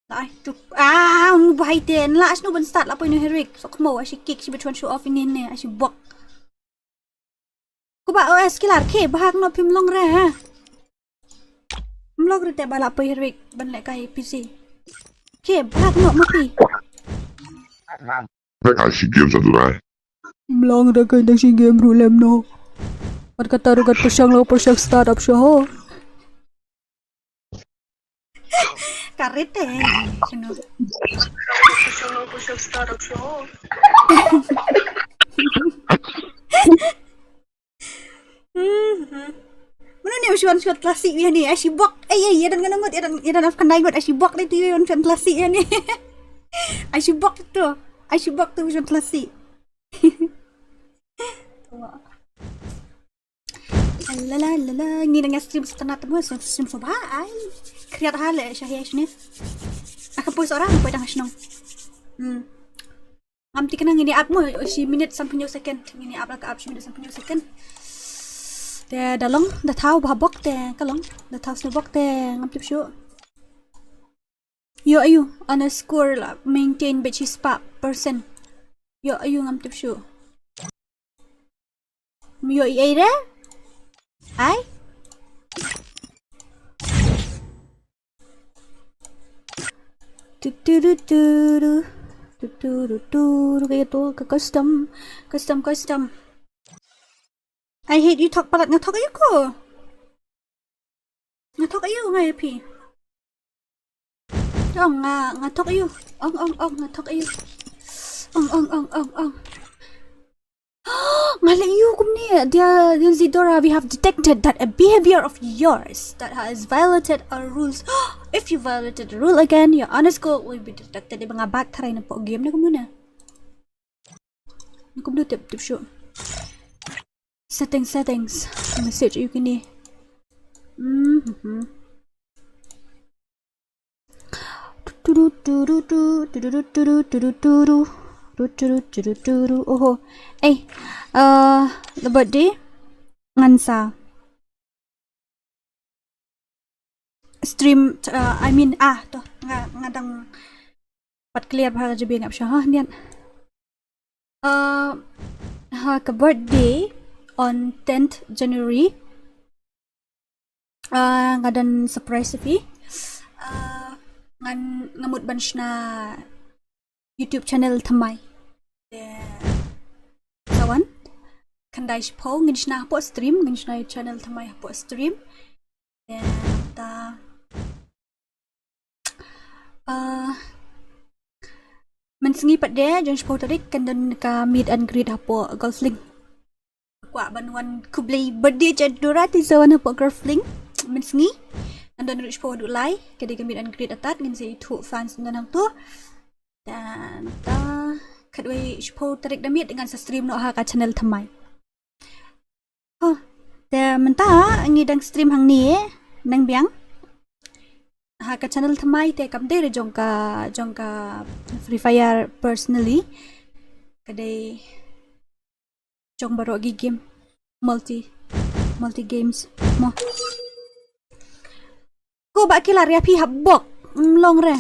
Lại chụp vài tiền lại nó vẫn start là bây giờ Herrick so không màu ai kick chỉ bị show off in nè ai bọc cô bảo OS cái là khe bạc nó phim long ra long rồi tại bà là bây Herrick bên lại cái PC khe bạc nó mất đi
Mereka SEA Games satu rai.
long ra cái đang SEA Games rồi làm nó bắt kata rugat persang startup show karet deh push-up startup show mana ni usuan klasik dia ni asibok ya dan ngangot ya dan afkan daigot asibok dia tu usuan klasik dia ni asibok tu usuan klasik Lala, ni dengan stream setengah temu stream sobah ai. Kreat hal syahia ni. Aku post orang apa dah senang. Amti kena ngini up mo si minit sampai second. Ngini up lah si minit sampai second. Dia dalam dah tahu bahabok dia kalong. Dah tahu snowbok dia ngamti show. Yo ayu underscore lah maintain batch spa person. Yo ayu ngamti show. Yo ira. Ai? Kayak tu ke custom. I hate you talk palat ngatok ayo ko. Ngatok ayo ngai pi. Ngatok ayo. Ngatok ayo. Ong. Malay you kum ni dia Khasi Dora, we have detected that a behavior of yours that has violated our rules. If you violated the rule again, your underscore will be detected. Dia mengabak tarai nampak game ni kum na. Kum tu tip show. Settings. Message you kini. Oh, the birthday ngansa stream I mean to ngadang pat clear bhag je bengap sya ha nian her birthday on 10th January ngadan surprise fi ngamut bunch na YouTube channel thamai kawan kandai po nginshna po stream nginshna channel thamai po stream and mensengi pat dia jong po tarik kandan ka meet and greet hapo golfling kwa banwan kublai birthday Dora ti zawan hapo golfling mensengi andan rich po dulai kedi ka meet and greet atat ngin sei thu fans nan tu dan kadway po tarik damit dengan stream no ha ka channel thamaiแต่มันตาอันนี้ดังสตรีมหังนี้นังเบียงหากchannelทำไมแต่กับเดรจงกา FreeFire personally ก็ได้จงบารอกเกม multi games มั้งกูบักกิลาร์ยาพี่ฮับบกลงเลย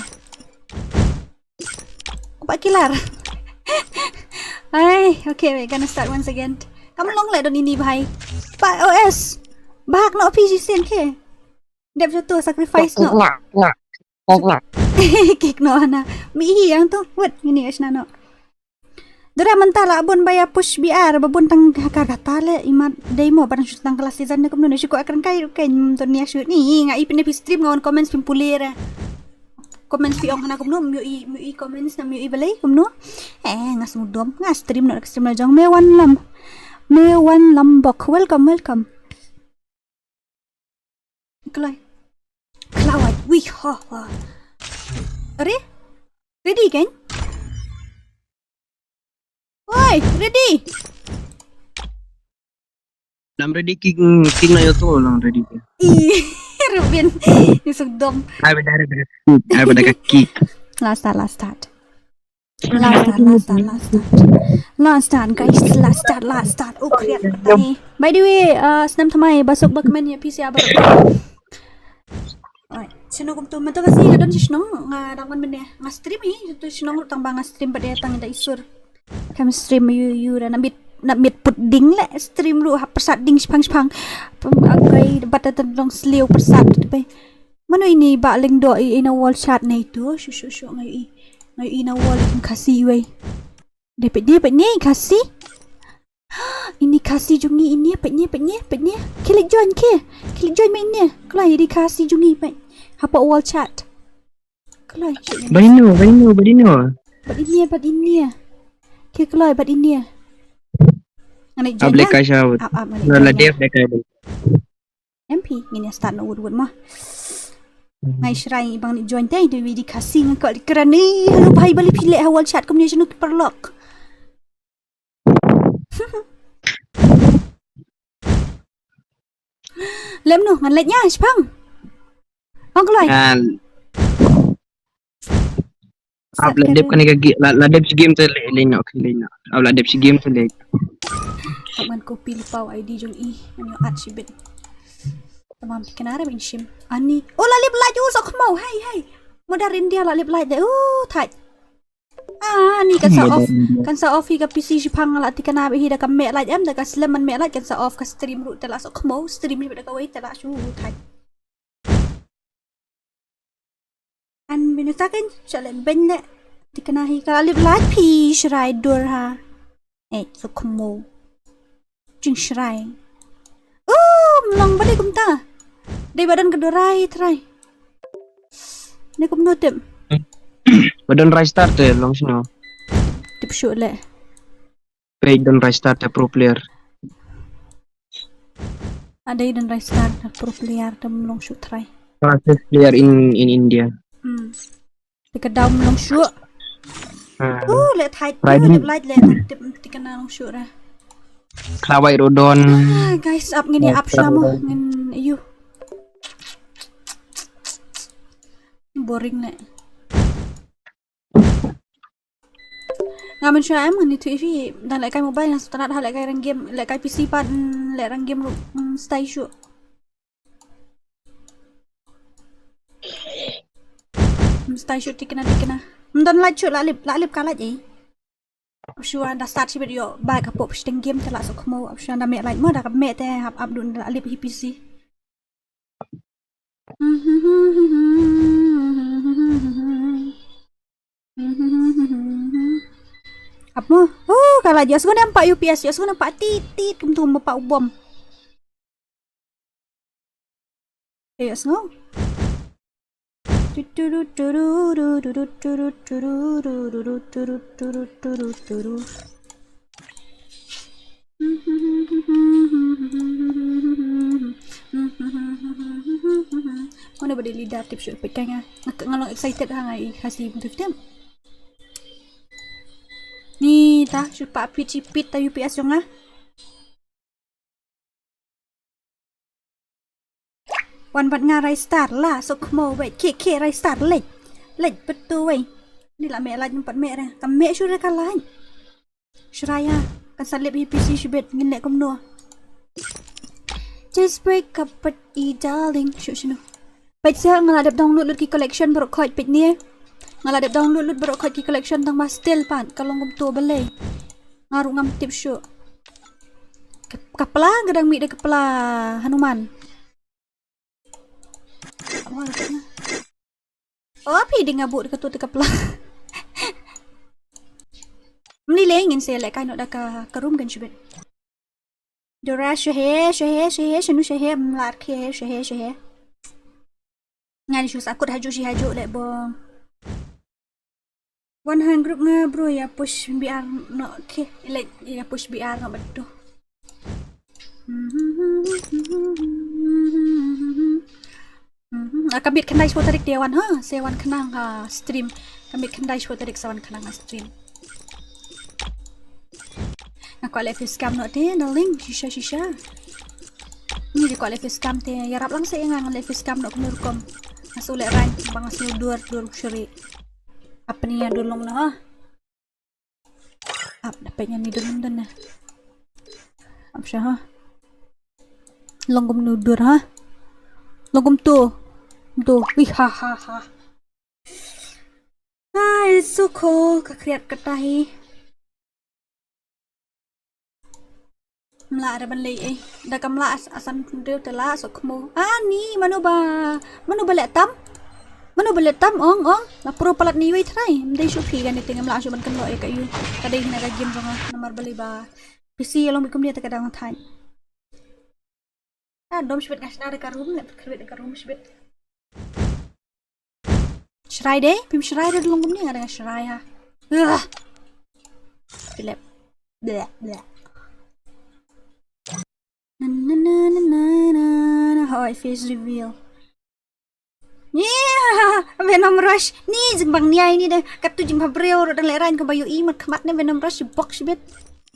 กูบักกิลาร์เฮ้ย okay we're gonna start once again kamu long le don ini bhai pak os bahak no pg sen ke dep jatuh sacrifice no kek no ana mi yang tu wet ini asna no dora mentala abun baya push br babun tang hakar kata le imat demo barang shoot tang kelas season ne kamno ne syukur akan kai ton ni shoot ni ngai pin stream ngawan comments pin pulera comments fi ong hana kumno mu i comments na mu i balai kumno ngas mudom ngas stream no stream na jong Mewan Lambok, welcome. Kelawat, wih, ha. Ready kan? Oi, ready?
Lam ready king na yoto lang ready.
Ruben, nisog dom.
Ay bada ka kick.
Last start, guys. Last start. Oh, kriat tadi. By the way, senam thamai basok bakmen ya PC abang. Oi, sino kum tu mato kasi adon si sino nga dangman bende nga stream tu sino tang bang stream pada tang da isur. Kam stream you da nabit pudding le stream ru ha persat ding spang agai bata tendong sliu persat pe. Mano ini ba ling do ina wall chat na itu shu ngai ina wall Khasi wei. Dapat ni Khasi. Ini Khasi jungi ini petnya. Klik join main ni. Kelai di Khasi jungi mai. Apa wall chat. Kelai.
Badino.
Bat ini. Ke kelai bat ini. Anak join.
Able ka siya. La def de ka.
MP ngini start no wood mah. Ngai shrai bang ni join tay tu di Khasi ngak kerana halo bhai bali pilek awal chat communication nu perlock. Lem nu ngan let nya spang. Bang keloi.
La def kan la def game tu lain nak. La def game tu lain.
Man copy pau ID jong i man yo archibit. Tamam kenara min shim. Ani. Oh la lip light usok mau. Hey. Modarin dia la lip light de. Thai. Ni kan sa off hi ka PC si phang la ti kana be hi da ka me light em da ka slam man me light kan sa off ka stream ru tela sok mau stream ni da ka wai tela shu thai. An binutakin chalen ben ne ti kana hi ka lip light pi shrai dur ha. Sok mau. Jing shrai. Long ba dai kum ta. Dai badan ka dorai try. Ni kum notem.
Badan restart long sino.
Tip show le.
Pay don restart pro player.
Ada dan Rai Star pro player dan long shoot try.
Fastest player in India.
Di kedau long shoot. Let height
Riding.
let light let di kena long shoot dah.
Klawai Rodon.
Guys up ngini up sama ngin you. Boring nek. Ngamen siya em ni TV dan lại cái mobile yang sudah ada lại cái rang game lại cái PC pan lại rang game stay shoot. Stay shoot tikena. Dan light shoot lalip kalah je. Abshuan dah start sibet yo bag kapop sting game telah sok mau abshuan dah make light mo dah make teh hap abdun lalip PC. Apa? Oh, kalau dia suka nampak UPS, dia suka nampak titit tum bapak bom. Yes, no. Mana boleh lidah tips shoot pegang ah. Ngalong excited hangai Khasi betul. Ni ta supa pit ta UPS yang ah. Wan bat ngarai star lah sok mau wait KK rai star lej betul wei. Ni lah mek laj 4 mek dah. Kam mek sudah kalah. Shraya kan salib PC shibet ngin lek komno. Just break up but darling. Shunu. Baik saya ngaladap download ki collection baru koi pit ni. Ngaladap download baru koi ki collection tang pastel pan kalau ngom tu belai. Ngaru ngam tip show. Kepala gedang mi de kepala Hanuman. Oh, api dia ngabuk dekat tu kepala. Meni lengin saya like kai nak dah ke room kan shibet. Dora shahe shanu shahe mlar ke shahe. Ngani shus aku dah haju lek bong. One hand group nga bro ya push BR no ke like ya push BR no betul. Kabit kendai shot tarik dewan ha sewan kenang ha stream kabit kendai shot tarik sewan kenang ha stream. Aku ada facecam no te darling shisha. Ni di kuala facecam te yarap lang sa ingang ada facecam no kumurkom. Masuk lek ran bang asu dur syuri. Apa ni yang dolong na ha? Ap dapatnya ni dolong dan na. Ap sya ha? Longgom nudur ha? Longgom tu. Wih ha. Ah, it's so cold. Kakriat katahi. Mla ada banlay eh. Dah kamla asan dia telah sok mo. Ah ni mano ba lek tam? Mano ba lek tam ong. La pro palat ni wei try. Mdai shupi kan ni tengah mla asyuban kan lo eh kayu. Kadai hina ka game rong nomor beli ba. PC along bikum dia takadang thai. Ah dom shbet ngasna de ka room net khrbet de ka room shbet. Shrai deh, pim shrai deh dulu ni ada shrai ha. Philip. Blah. Na. How I face reveal. Yeah, Venom Rush. Ni jengbang niai ni deh. Katu jeng pabreo dan leran ke bayu imat kemat ni Venom Rush box shbet.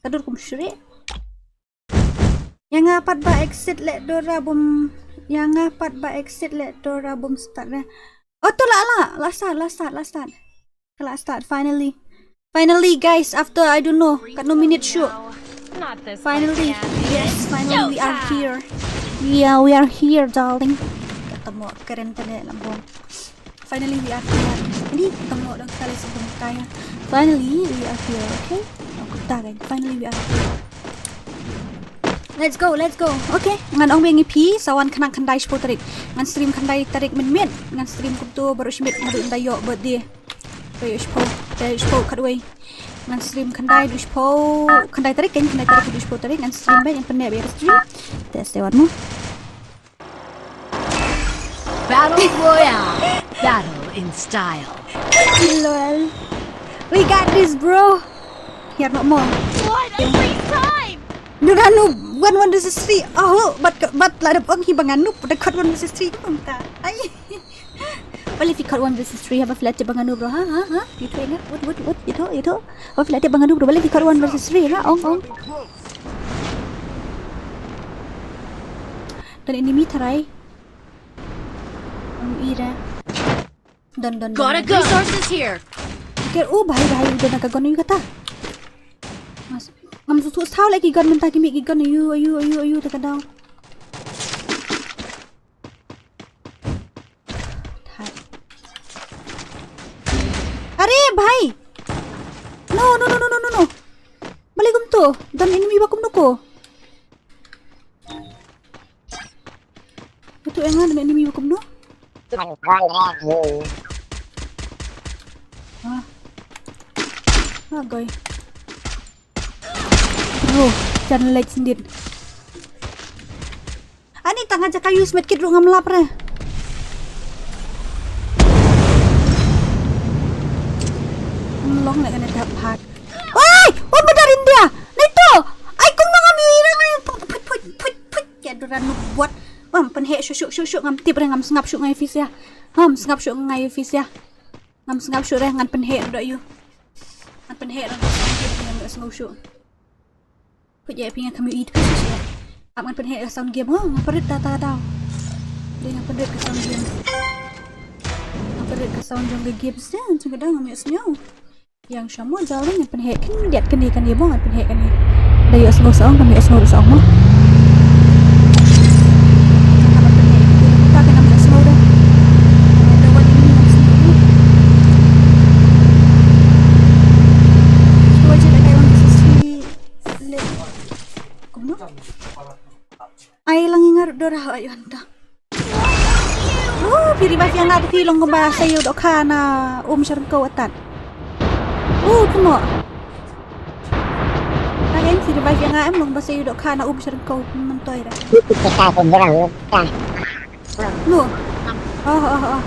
Kadur kum shri. Yang ngapat ba exit let Dora bom. Yang ngapat ba exit let Dora bom start dah. Oh tu lah. Last start. Finally guys, after I don't know, kat no minute shoot. Finally, yes, finally we are here. Yeah, we are here, darling. Ketemu keren tadi lambung. Finally we are here. Ini ketemu dah kali sebelum kaya. Finally we are here, okay? Aku tahu kan. Finally we are here. Let's go. Okay, ngan ong bengi pi sawan kenang kandai sport tarik. Ngan stream kandai tarik men. Ngan stream kutu baru simit hadu ndayo birthday. Bayu sport kadway. Ngan stream kandai du sport kandai tarik du sport tarik ngan stream bae yang pendek biar stream. Tes lewat mu.
Battle Royale. Battle in style.
Lol. We got this, bro. Here not more.
What a great time!
No, 1 1 3. Oh, but lah ada orang hibangan noob dekat 1 versus 3 tu tak. Ai. Boleh fikir 1 versus 3 apa flat bangan noob bro. Ha. Itu ingat. What itu. Apa flat bangan noob bro boleh fikir 1 versus 3 ha. Ong. Dan enemy tarai. Ira. Dan.
Gotta go. Resources here.
Fikir bahaya udah nak gon you kata. Mas. Ngam susu sao lagi gon mentah kimi gon ayu terkadang. Are bhai. No. Balik kum tu. Dan enemy bakum nuko. Itu yang ada enemy bakum nu. Goy. Jangan like sendiri. Ani tangan jaka use medkit ru ngam lap re. Long nak kena tahap hard. Oi, bedarin dia. Itu. Ai kung ngam irang put. Ya duran buat. Penhek syuk ngam tip re ngam sengap syuk ngai fis ya. Sengap syuk ngai fis ya. Ngam sengap syuk re ngan penhek dak you. Ngan penhek re ngam sengap syuk. Put je pingan kami eat ke sih ya. Ngan penhek ke sound game. Ngam perit dah. Dia ngam perit ke sound game. Ngam perit ke sound game sih. Kadang ngam senyum. Yang sama jalan yang penhek kan dia kan dia mau ngan penhek kan ni. Dah yo sengau saung kami sengau mah. Ay lang ingar dorah ayo anta. Piri ba yang ada filong gumba sayo do kana syarko atan. Temo. Kalian piri ba yang am long ba sayo do kana syarko mentoy ra.
Kita berang.
No. Oh.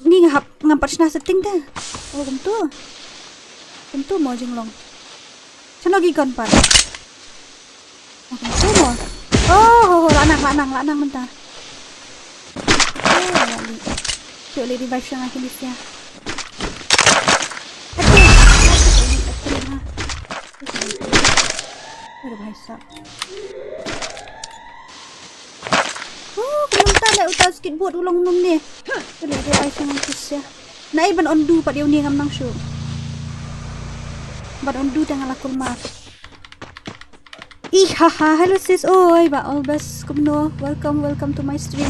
Ni ngap na setting dah. Tentu mau jenglong. Sana lagi kan pan. Semua. Lanang mentah. Cuk le revive sang akhir dia. Ada bahasa. Mentah le utas sikit buat ulang ni. Boleh revive sang akhir dia. Nai ban ondu pak dia ni ngam nang syuk. Ban ondu dengan lakul mat. Hello sis, oi, ba all best, kumno, welcome to my stream.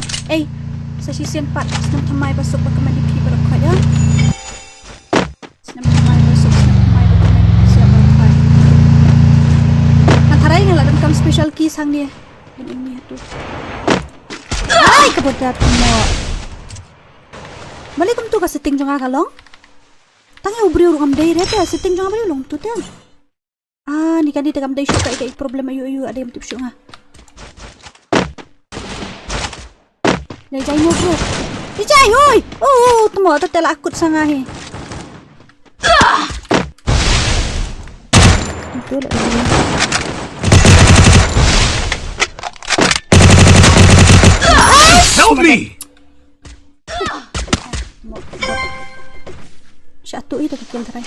Sa season 4, senam thamai basuk bakaman di people of ya. Senam thamai bakaman siapa kai. Nantarai ngala dan kam special key sang dia. Ini tu. Ai kebedat mo. Balik tu ka setting jonga kalong. Tangi ubri urang dai rete setting jonga bari long tu ten. Ni kan dia tegam dai syuk kai problem ayu ada yang tip syuk ngah. Dai jai mo bro. Dijai oi. Temo tetel akut sangah he. Betul lah.
Help me.
Satu itu kecil terai.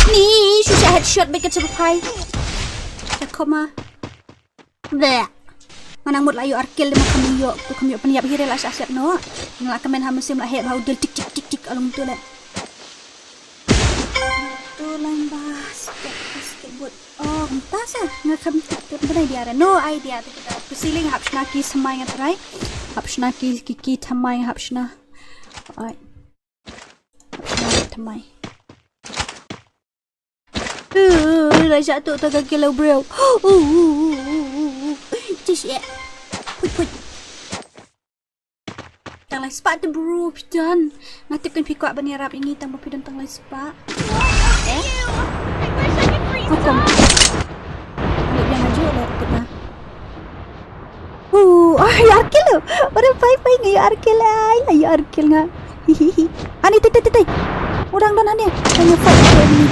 Ni susah headshot bikin sebagai. Cakoma. Bleh. Mana mut layu arkil lima kami yo peniap hire lah siap no. Ngelak kemen hamusim lah head bau del tik alung tu lah. Tu lambas. Sikit buat. Entah sah. Ngakam tik benar dia ada. No idea tu kita. Pusiling hapsna ki semai ngatrai. Hapsna ki kiki tamai hapsna. Alright. Hapsna tamai. Dah jatuh tak gagal bro. Just ya. Put. Tang lai spa tu bro pidan. Ngatipkan pikuak banirap ini tambah pidan tang lai spa. Hukum. Dia maju lah kita. Ay arkil lo. Orang pai ngai arkil ai. Ay arkil nga. Hihihi. Ani tai. Orang dan ani. Tanya fight aku ini.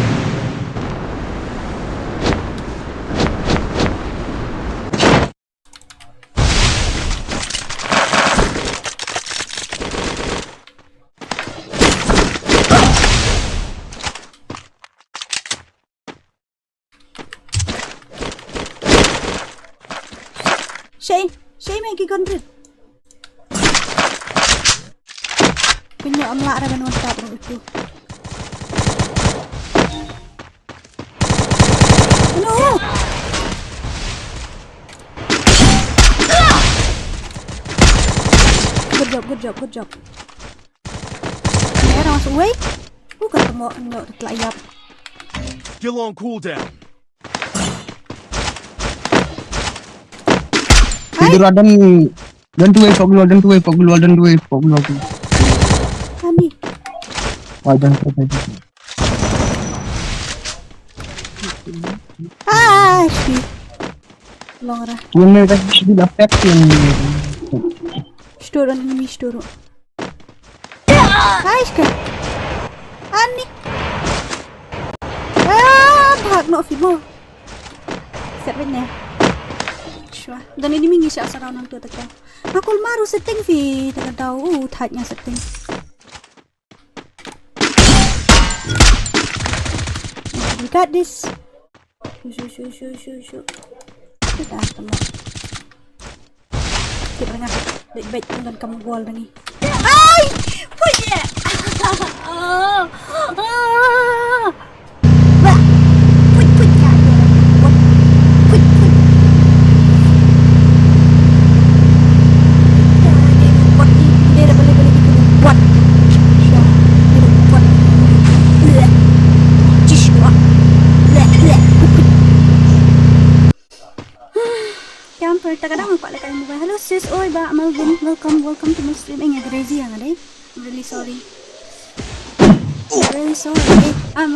Shay mai ki gondrit. Punya amla ada ban wata bro itu. No. Good job. Era masuk way. Bukan temu enggak telayap.
Still on cooldown.
Tidur Adam. Don't do it, Foglu.
Ani. Shit. Long rah.
Ini dah sudah affecting.
Store enemy store. Aiska. Ani. Bahag no fimo. Seven ya. Shua. Dan ini mingi siya sa nang tu takya. Aku maru setting fi tak tahu tightnya setting. We got this. Shoo. Kita temu. Kita dengar baik dengan kamu gol ni. Ai! Punya. Kadang-kadang aku like mobile. Hello sis, oi ba Melvin, welcome to my stream. Ingat crazy yang ada. I'm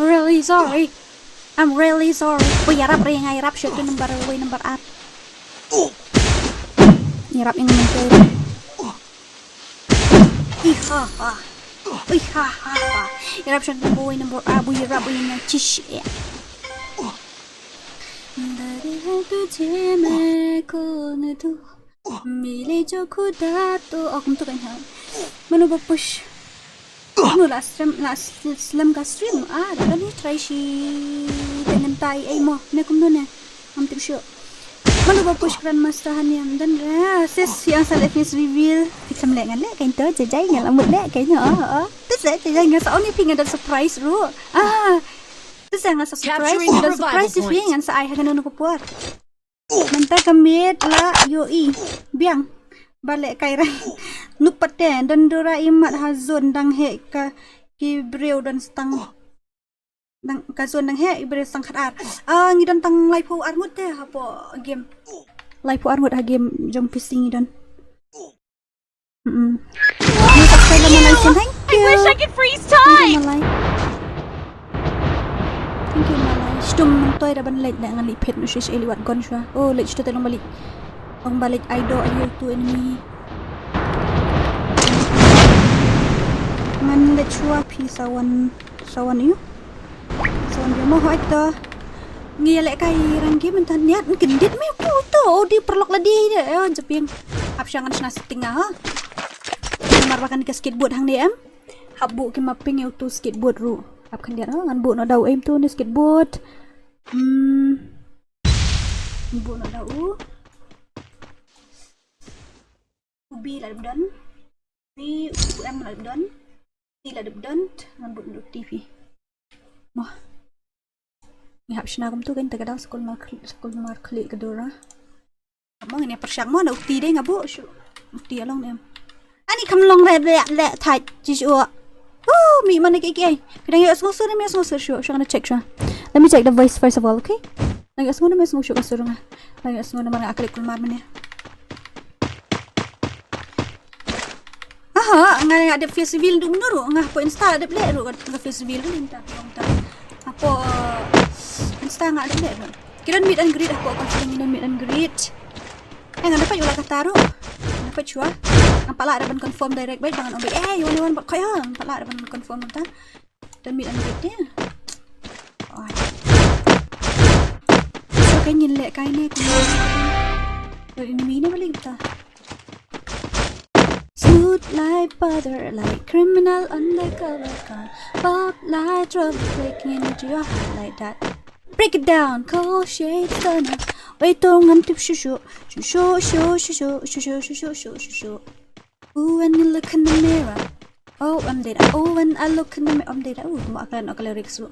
really sorry. Woi yarap ring ay rap shot number at. Yarap yang mentor. Iha. Yarap shot number abu yarap yang cish. तुझे मैं कौन तू मिले जो खुदा तो aku tu kan manu bapush no last slam ka stream ada ni try si dengan tai ay mo ne kum ne am tik sure manu bapush kran mastahan yang dan sis yang sa face reveal fikam le ngan le kain to jajai ngal amut le kain tu sa jajai ngal sa ni ping ada surprise ru Terus yang nggak surprise sih yang sa ayah kan nunggu puar. Manta kamit lah yoi biang balik kairai nupat deh dan dora imat hazon dang he ka kibreu dan stang dang kazon dang he ibreu stang khatar. Ngidan tang live armut deh apa game live armut ha game jom fishing ngidan. Ni subscribe naman lang sin thank you.
I wish I could freeze time.
Thank you malay. Stum toy ra ban late na ngali pet no shish eliwat gon shwa. Oh late shto telong balik. Ang balik aido ayo to enemy. Ngan let shwa pi sawan yu. Sawan dia mo hoit to. Ngiale kai ranggi mentan niat gendit me to di perlok ladi de. Jepiang apsyangan sna setting ha. Marwakan ke skateboard hang DM. Habu ke mapping eu to skateboard ru. Apkan dia ngan bu no dau aim tu ni skateboard. Bu no dau. Ubi la dan. Ni UM la dan. Ti la dan ngan bu no TV. Mah. Ni hap shna kum tu kan tagadang school mar klik kedora. Among ni persyang mo na uti de ngabu syu. Uti along em. Ani kam long le thai ji syu. Oh, me mana kiki. Kadang ya semua suruh me semua suruh. Saya nak check sah. Let me check the voice first of all, okay? Lagi semua me semua suruh ngah. Lagi semua mana aklik kulmar mana. Aha, ngah ada face reveal dulu nuru. Ngah po Insta ada play dulu. Ngah face reveal dulu minta. Apa Insta ngah ada play dulu. Kira meet and greet aku akan sering meet and greet. Ngah dapat juga kata taruh. Dapat cua. Nampak lah ada ban confirm direct baik jangan ambil. Wan buat kaya. Nampak lah ada ban confirm entah. Dan mid ambil dia. Oh. So kan nhìn lại cái này rồi enemy này balik kita. Smooth like butter, like criminal undercover car. Pop like trouble breaking into your heart like that. Break it down, cold shade stunner. Wait don't ngăn tiếp shoo. Ooh, when you look in the mirror. Oh, I'm dead. Oh, when I look in the mirror, I'm dead. Tumak kalian lyrics lu.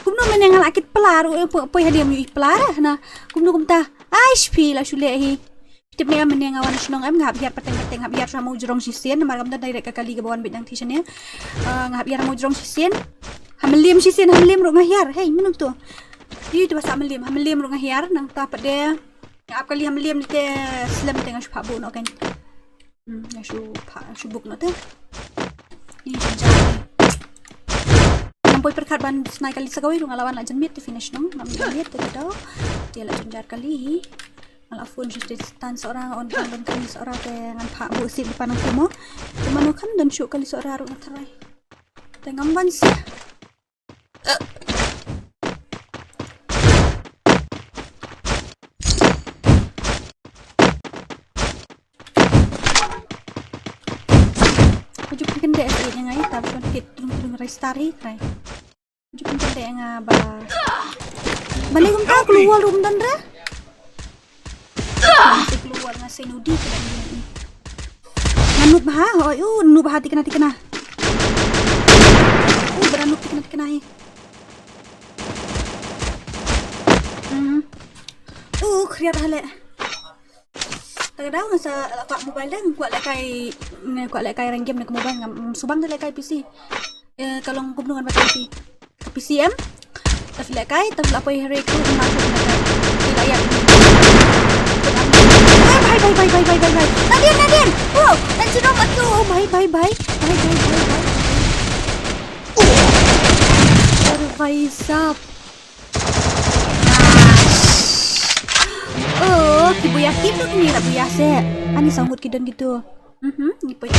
Kumno menang lakit pelaru, poi hadiah mui pelara na. Kumno kumta. HP lah shule hi. Tip ni menang awan senong am ngap biar peteng ngap biar sama ujrong sisien margam dah direct ke kali ke bawan bidang tisane. Ngap biar sama ujrong sisien. Hamlim sisien hamlim ru ngahiar. Hey, minum tu. Di tu bahasa hamlim ru ngahiar nang ta pada ngap kali hamlim ni slam tengah shupak bu nak kan. Yang shubuk nak tu. Ni jadi. Poi perkat ban snai kali segawai rung lawan la jenmit tu finish nong nam jenmit tu dah dia la jenjar kali ala phone just stand seorang on kan dan kali seorang ke ngan pak bu sit depan aku mo cuma no kan dan syuk kali seorang rung terai tengam ban sih Ujuk kan dek yang ngai tapi kan kit tung restart kai Jom kita nga ba. Balik kung ta keluar room dan ra. Masih keluar nga sinudi ka lang. Nanut ba ha? Nanut ba hati kena. Beranut kena hi. Kriat hale. Kadang masa kuat mobile dah kuat lekai rank game nak mobile ngam subang dah lekai PC. Kalau kumpungan bateri PCM tapi lekai tapi apa yang hari itu masuk lekai tidak ya bye Nadine wow dan sudah mati bye Faisap kibu yakin tu ni nak biasa ani sambut kidan gitu ni pun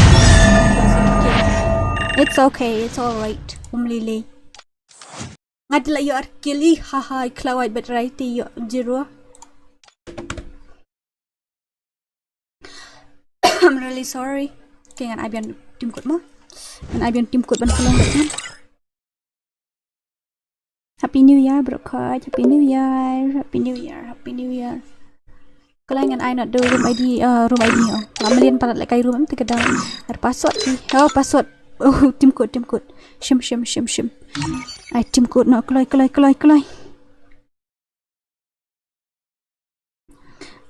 it's okay it's alright Lily Ngadla yo arkili haha klawai but right yo zero I'm really sorry kaya ngan abian tim kod mo ngan abian tim kod ban kelong kan Happy New Year bro kod Happy New Year kalau ngan I not do room ID ngamelin parat like kai room am tegedang ada password sih password tim kod shim ai tim kod nak kelai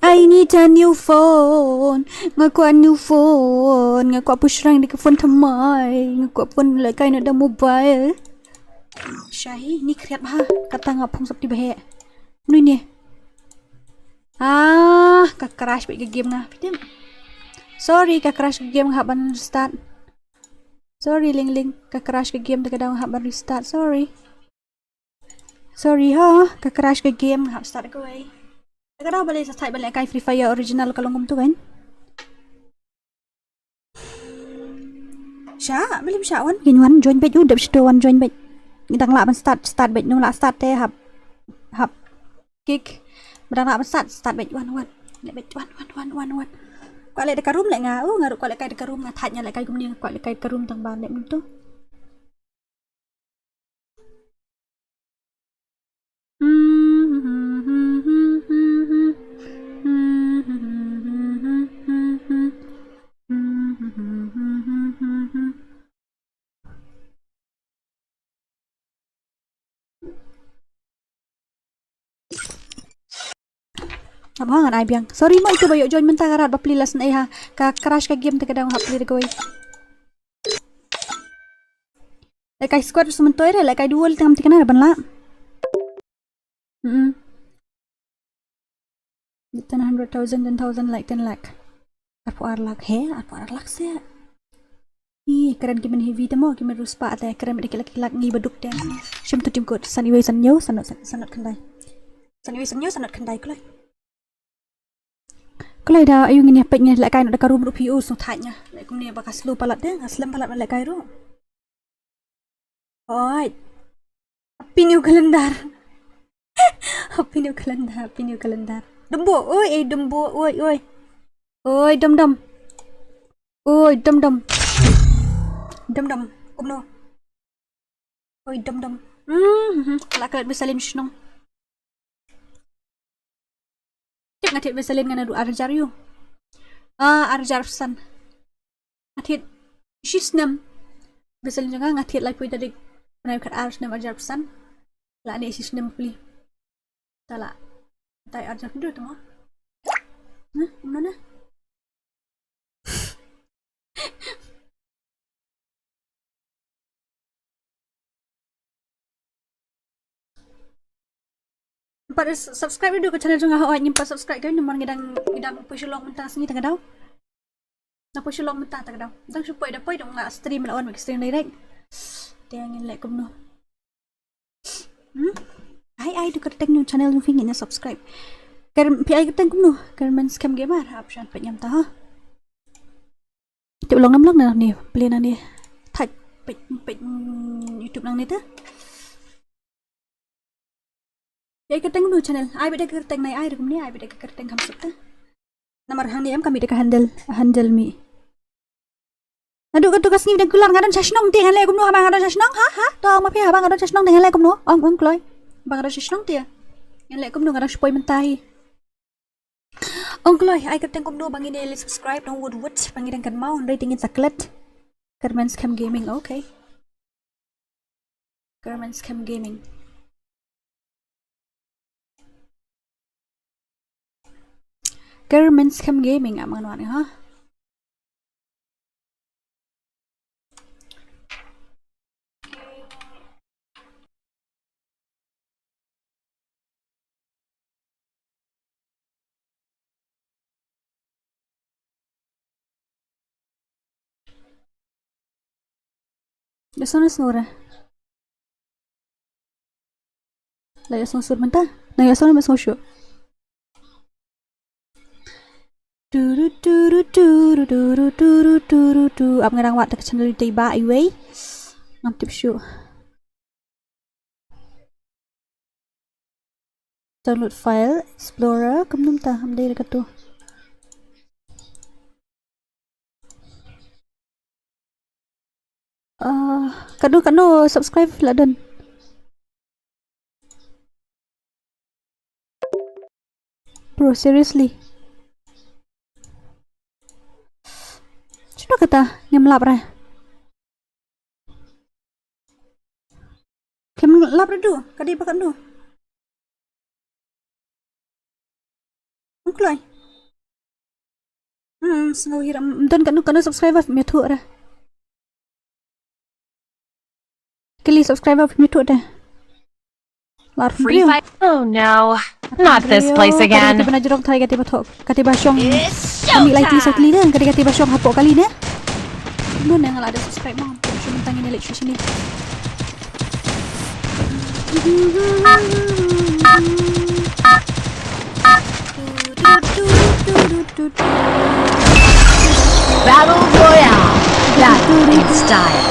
I need a new phone ngaku push rank di phone thamai ngaku phone lại kai nak ada mobile Syahi ni kreat bah kata ngapung sap di bahe ni ka crash bagi game ngah pitim sorry ka crash game ngah ban start sorry ling ka crash ke game terkadang hab ban restart sorry ka crash ke game hab start ko ai terkadang boleh start balik kai FreeFire original kalau ngum tu kan Sya belum sya wan wan join page udap situ wan join page ngidang la ban start page nung la start teh hab kick badang la ban start page wan lek page wan Kuat lek dekat room lek ngah ngaruk kuat lek kai dekat room ngah tanya lek kai kumni kuat lek kai dekat room tang ban lek tu Abang ngan ai biang. Sorry mo itu bayo join mentah karat bapli las na iha. Ka crash ka game tekadang hap lir gawai. Lekai squad sementoy re lekai duel tengam tikana ban la. 10,000 10,000 like 10 lakh. Apa arlak se. Ih keren kimen heavy temo kimen ruspa ate keren medek laki lak ngi beduk dia. Shim tu tim kod sanway sanyo sanat kandai. Sanway sanyo sanat kandai kulai. Kalau dah ayu ngini apatnya lại kai nak dekat room PO sungtanya. Lại cũng ni bakas lu palat dah, aslam palat lại kai ru. Oi. Happy new calendar. Happy new calendar. Dembo, oi, dembo, oi. Oi, dom. Oi, dom. Kom no. Oi, dom. Kalau kalian bersalin senang. Cik ngatit bersalin dengan adu arjar you. Arjar pesan. Ngatit shisnam. Bersalin juga ngatit lai pui tadi. Pernah kat arjar arjar pesan. Lah ni shisnam beli. Tak lah. Tak arjar dulu tu mah. Mana? Pada subscribe dulu ke channel Jung Awak nyimpan subscribe kan memang ngidang push long mentah sini tengah daw. Nak push long mentah tengah daw. Dang supaya dapat dong ngak stream lawan stream direct. Dia ngin like kumno. Ai dekat tengok channel Jung Fingin subscribe. Ker pi keteng kumno. Ker main scam gamer option pat nyam ta ha. Tik long na ni play na ni. Thach pet YouTube nang ni tu. Ai keteng dulu channel. Ai beda keteng nai ai kum ni ai beda keteng kam sukta. Nomor hang ni kami dekat handle mi. Aduh tugas ni dah kelar ngaran chashnong ti ngalai kum no abang ngaran chashnong ha. Tong ma pi abang ngaran chashnong dengan ngalai kum no. Ong kloi. Abang ngaran chashnong ti ya. Ngalai kum no ngaran spoil mentai. Ong kloi ai keteng kum no bang ini subscribe dong wood bang ini kan mau rating in saklet. Kerman scam gaming okay. Kerman scam gaming. Kerman scam gaming ang mga nuan ha. Dasana snora. Laya snor mentah. Naya snor mas ngosyo. Ap ngarang wat dekat channel tiba iway. Ngam tip show. Download file explorer kumnum ta hamdai dekat tu. Kanu subscribe lah don. Bro seriously. Cuma kata yang melap rah. Kamu melap rah tu, kadi pakai tu. Mungkin. Sengaja hiram. Dan kanu subscriber metu rah. Kali subscriber metu dah.
FreeFire. Oh no, not this place again.
Kati pernah jerong thai kati batok. Kati basyong. Ambil light list sekali dah. Kati basyong hapok kali dah. Mana yang ada subscribe mau? Cuma tangin electrician ni.
Battle Royale. Battle in style.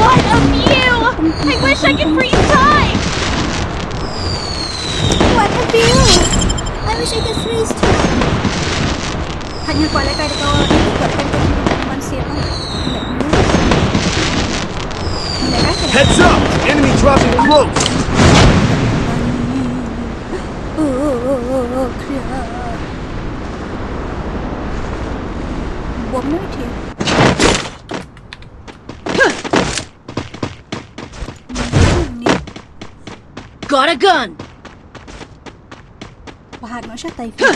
What a view! I wish I could freeze time!
What a view! I wish I could freeze time. Hanya kuat lekar dekat ini kuat lekar dekat manusia pun.
Heads up! Enemy dropping close!
Clear. Bom ni dia.
Got a gun!
Bahan mo siya, Typhoon.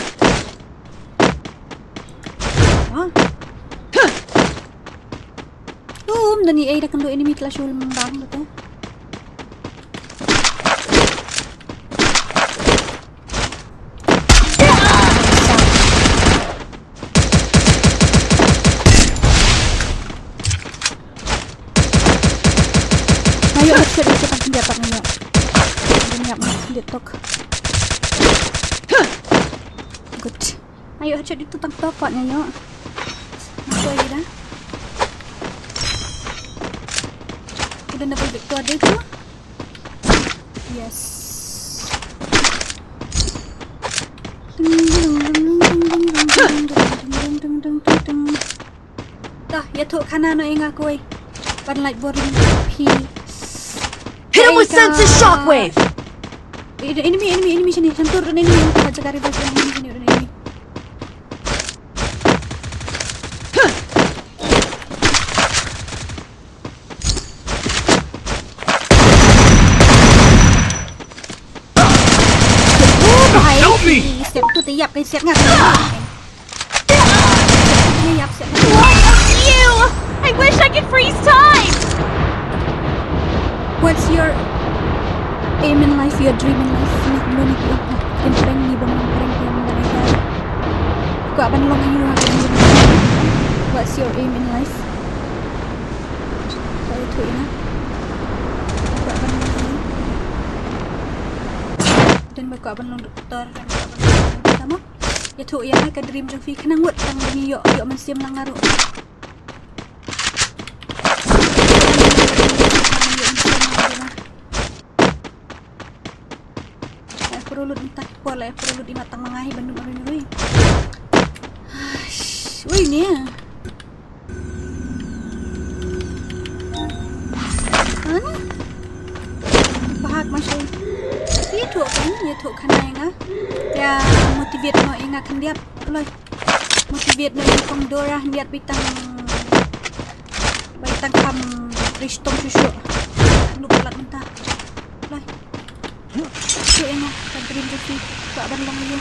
Dani ay dah kendo enemy clash ul bang betul. Ayo, headshot itu kan senjata nyo. ketok. Good. Ayo headshot itu tangkap topatnya yuk. Apa lagi dah? Udah dapat victor dia tu. Yes. Dah, ya tu kanan nak ingat kau. Ban light boring P.
Hit him with senses shockwave!
Enemy sini. Sentur enemy. Kita cari bos enemy sini enemy.
Help me!
Siap tu tiap kan siap ngak. Siap.
You! I wish I could freeze time!
What's your aim in life? Your dream in life? Prank ni bang prank yang mereka. Kau akan long you akan. What's your aim in life? Kau itu ina. Kau akan long. Dan kau akan long doktor. Pertama, ya tu yang mereka dream jeng fi kenang wet yang ni yo mesti menang naruh. Perlu entah pola perlu di matang mengahi bandung orang ni. Woi ni. Mana? Bahag masuk. Dia tu kan yang ya motivate no ingat kan dia loy. Motivate no Khasi Dora dia bitang kam ristom susu. Lupa lat mentah. Loy. Tu yang nak dream tu buat bandung ni.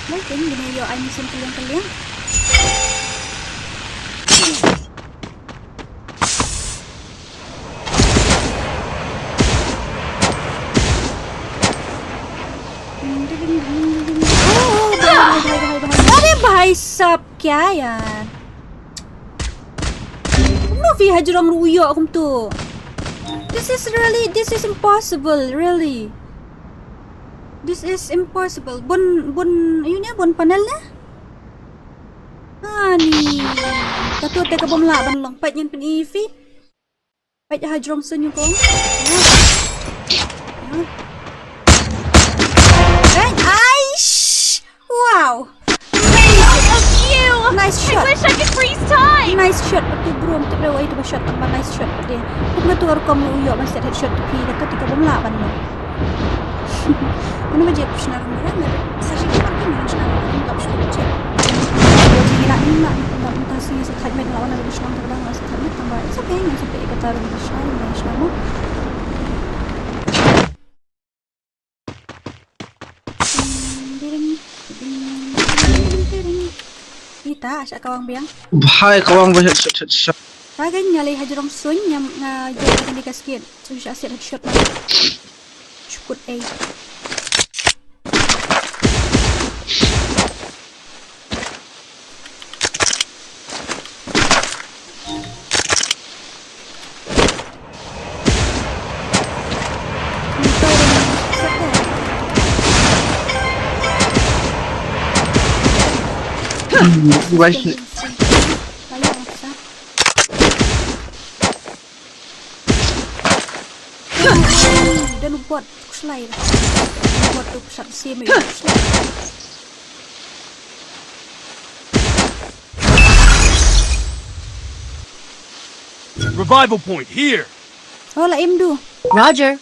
Mungkin gini yo ai mesin kalian. अरे भाई साहब क्या यार movie hajurang ruyo akum tu. This is impossible really. This is impossible. Bon yun ya bon panel na. Ni katu te ka bom laban long pat nyen pen ifi. Pat hajurang sun yung kong. Aish! Wow! Nice shot.
I wish I could freeze time!
Nice shot. Pati bro, mati bro. Itu ba shot tambah nice shot pati. Kung natuwar ko mo uyo, masih headshot tu pi. Ketika bumlaban mo. Ano ba jep sinar mo rin? Sa siya kita rin yung sinar mo. Ang top shot jep. Jadi nila nila. Kung punta siya sa kajmet na ako na siya ng talagang sa kajmet tambah. It's okay. Nga siya ikataro ng siya. Yung sinar mo. Kita asyak kawang biang.
Bahaya kawang ba headshot.
Tagay nyalay hajurong sun yang jodoh di kasket. So siya asyik headshot na. Cukup A. Dan buat slide. Buat tu pesat sim itu.
Revival point here.
Oh lah imdu.
Roger.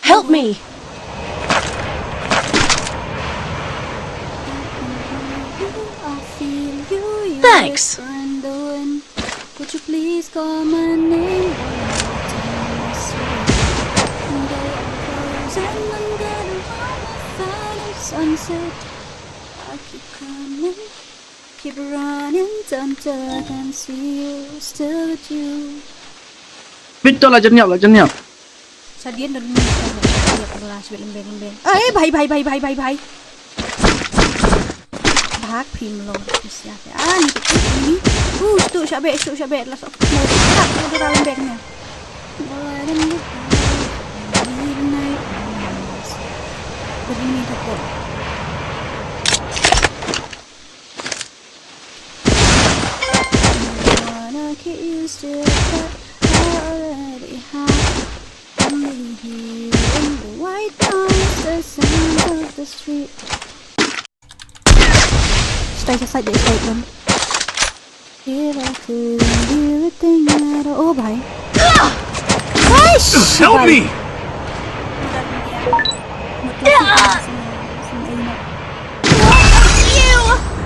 Help me! Thanks!
Would you please call my name? Sunset, I keep coming, keep running until I can see you, still with you.
Betul lah jeniap.
Sadian dan dia adalah sebelum lembeng. Bhai. Bahag phim long siya. Ni. Tu syabe lah sok. Mau dia lembengnya. Begini tu. Get used to it, I already have. Only here in the white noise, the sound of the street. Stay pun. If I couldn't do the thing at all, bhai.
Help me!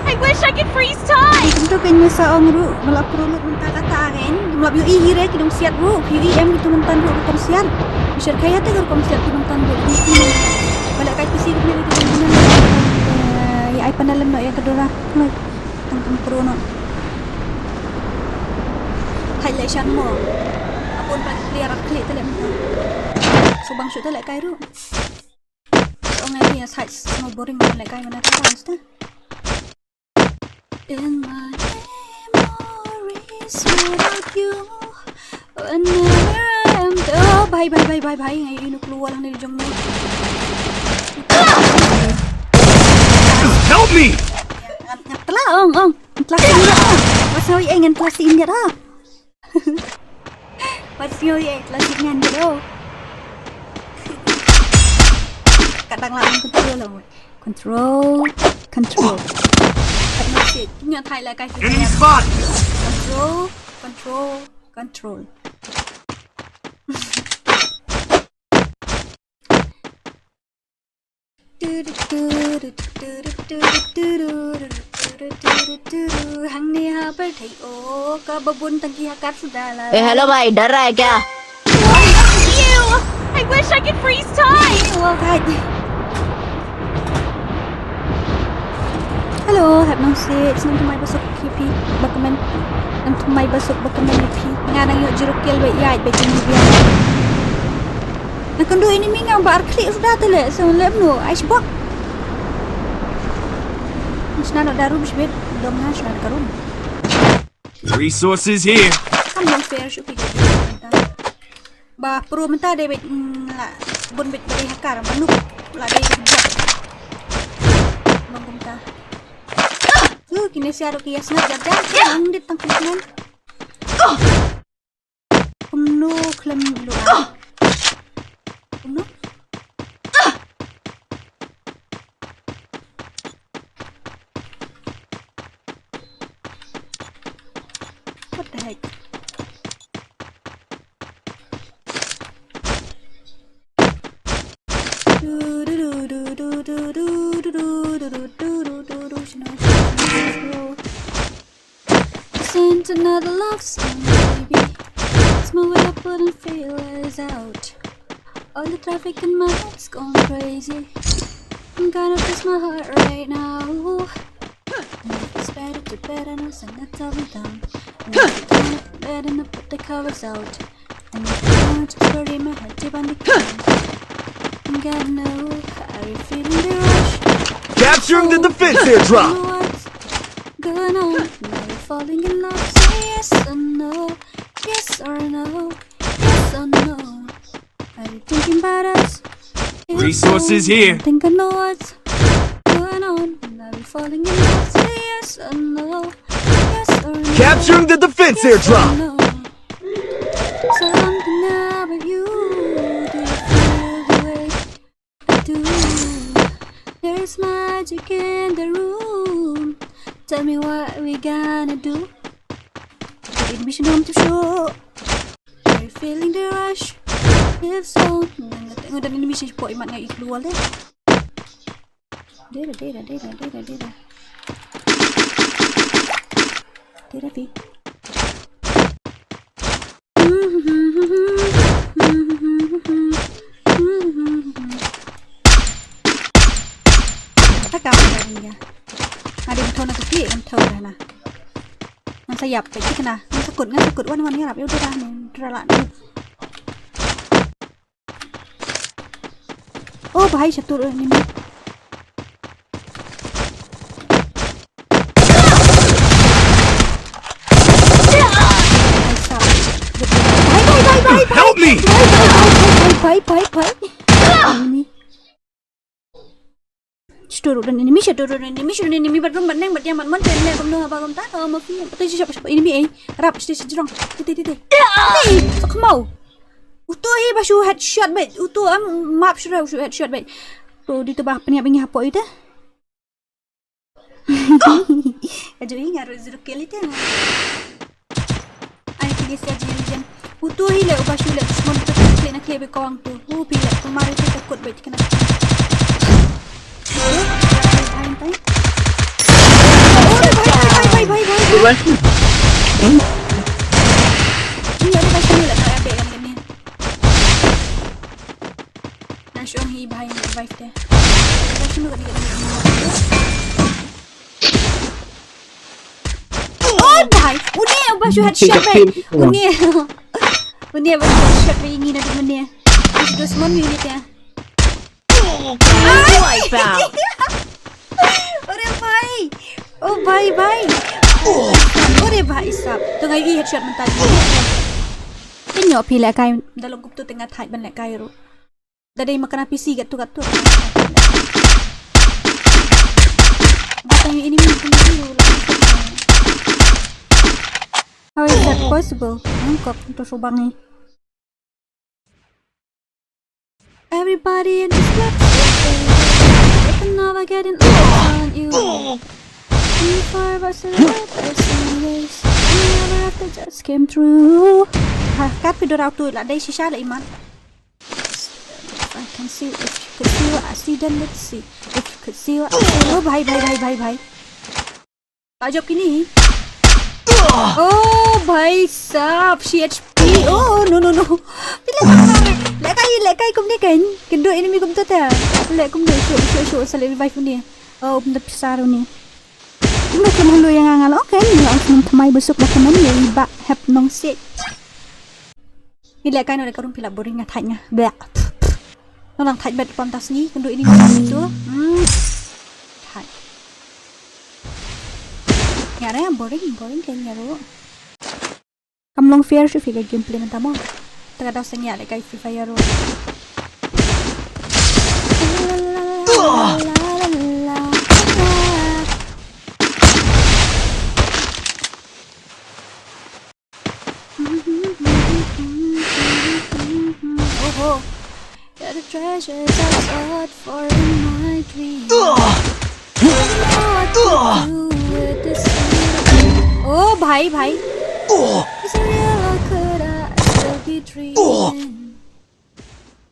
I wish I could freeze time!
Tentu kanya sa ang ru malap perlu mentakatarin malap yu ihire kidong siat ru UEM itu mentan ru kom siat bisa kaya te kom siat kidong mentan ru balik kai pisi ni itu ya ai panalam no yang kedua tang pro no hai lai shan mo apun pa clear klik te le so bang shoot te le kai ru so ngai ya side no boring le kai mana ta insta. In my memories without you, whenever I am bye. Ngayon yun keluar lang dari jong mo.
Help me!
Telah, ong. Telah siya. Masaway ay ngan telah siin niya dah. Masaway ay telah siin niya dah. Kadang lang control lang. Control. Punya Thai lah guys.
Enemy spot!
Control. Hang ni ha per thai o ka babun tangki hakat sudah lah.
Hello bhai, डर रहा है क्या? I wish I could freeze time!
Wow, bhai. Hello, have no seats. Nang tumay basok kipi bakaman. Nang tumay basok bakaman kipi. Nga nang yung jeruk kiel baik yait baik ini biar. Nang kendo ini mingang bar klik sudah tele. So lem no ice box. Musna nak daru bisbet dom na sudah karun.
Resources here.
Kan yang fair syu pi. Bah pro menta de bet la bon bet beri hakar manuk la de bijak. Mengumta. Kini siya roki yas na jajan ang ditang kunan. Kumno klam lu. Kumno. What the heck? Sent another love song, baby. It's my way of putting feelers out. All the traffic in my head's gone crazy. I'm gonna press my heart right now. It's better to bed and I'll send that towel down. And if you can't bed and I'll put the covers out. And if you want to bury my head deep on the ground. I'm gonna know how you're feeling the rush.
Capturing the defense airdrop!
Going on, now you're falling in love. Say yes or no, yes or no, yes or no. Are you thinking about us? If
Resources
so,
here.
I think I know what's going on. Now you're falling in love. Say yes or no, yes or no.
Capturing the defense
yes or
airdrop!
no. Something about you. Do you feel the way I do? There's magic in the room. Tell me what we gonna do. Admission home to show. Are you feeling the rush? If so, tengok dan admission po imat ngayon keluar deh. Dera. Dera pi. Takam dia. Ada betul nak kiri kan tahu dah na. Nang sayapไปที่กันนะนางสะกดวันนี้หลับอยู่ด้วยนะนี่ระละนี่ Oh भाई satu ini.
Help me!
Bye. Enemy. Satu enemy berdua meneng berdiam man tende kamu apa kamu tak mau tu siapa enemy rap station jerong titi sok mau utuh hi basu headshot bet utuh map sudah headshot bet pro di tebah penyak apa itu aja ingat rezeki kita ai pilih saja yang utuh hi le basu le semua tu kena klebe kawang tu pilih kemarin tu takut bet kena Bye. Ini ada macam ni lah tak ada kan ni. Nak show hi behind revive dia. Macam ni kan dia. Oh bhai, uni basu headshot baik. Uni basu headshot baik ini nak mana? Itu semua ni dia.
Wipe out.
Oh bye. Ore bhai sab. Tu ngai i headshot mental. Pinyo pila kai dalam grup tu tengah type ban lek kai ro. Dadai makan PC kat tu. Batang ini mungkin dulu. How is that possible? Angkop untuk subang ni. Everybody in this club open up and getting on you. Before was a days never after just came through. Kat video rau tu lah, dari shisha lah iman. I can see if you could see what I see, then let's see if you could see what I see. Oh bhai. Tak jawab kini. Oh bhai sab, CHP. Oh no. Bila lek kai kum ni kan. Kedua enemy kum tu ta. Lek kum ni show saling revive ni. Oh benda besar ni. Macam malu yang angal. Okay, ni orang semai besok macam mana ya iba have nong sit. Ni lek kai no lek karum pila boring ngatanya. Blak. Nang thai bet pantas ni kedua ini tu. Thai. Nyara boring kan nyaro. Kam long fair shu figure gameplay nang tamo. Taga daw sengya lek kai FreeFire ro. You're the treasures I sought for in my dreams. I don't know what to do with this feeling. Oh, bhai. Is it real or could I still be dreaming?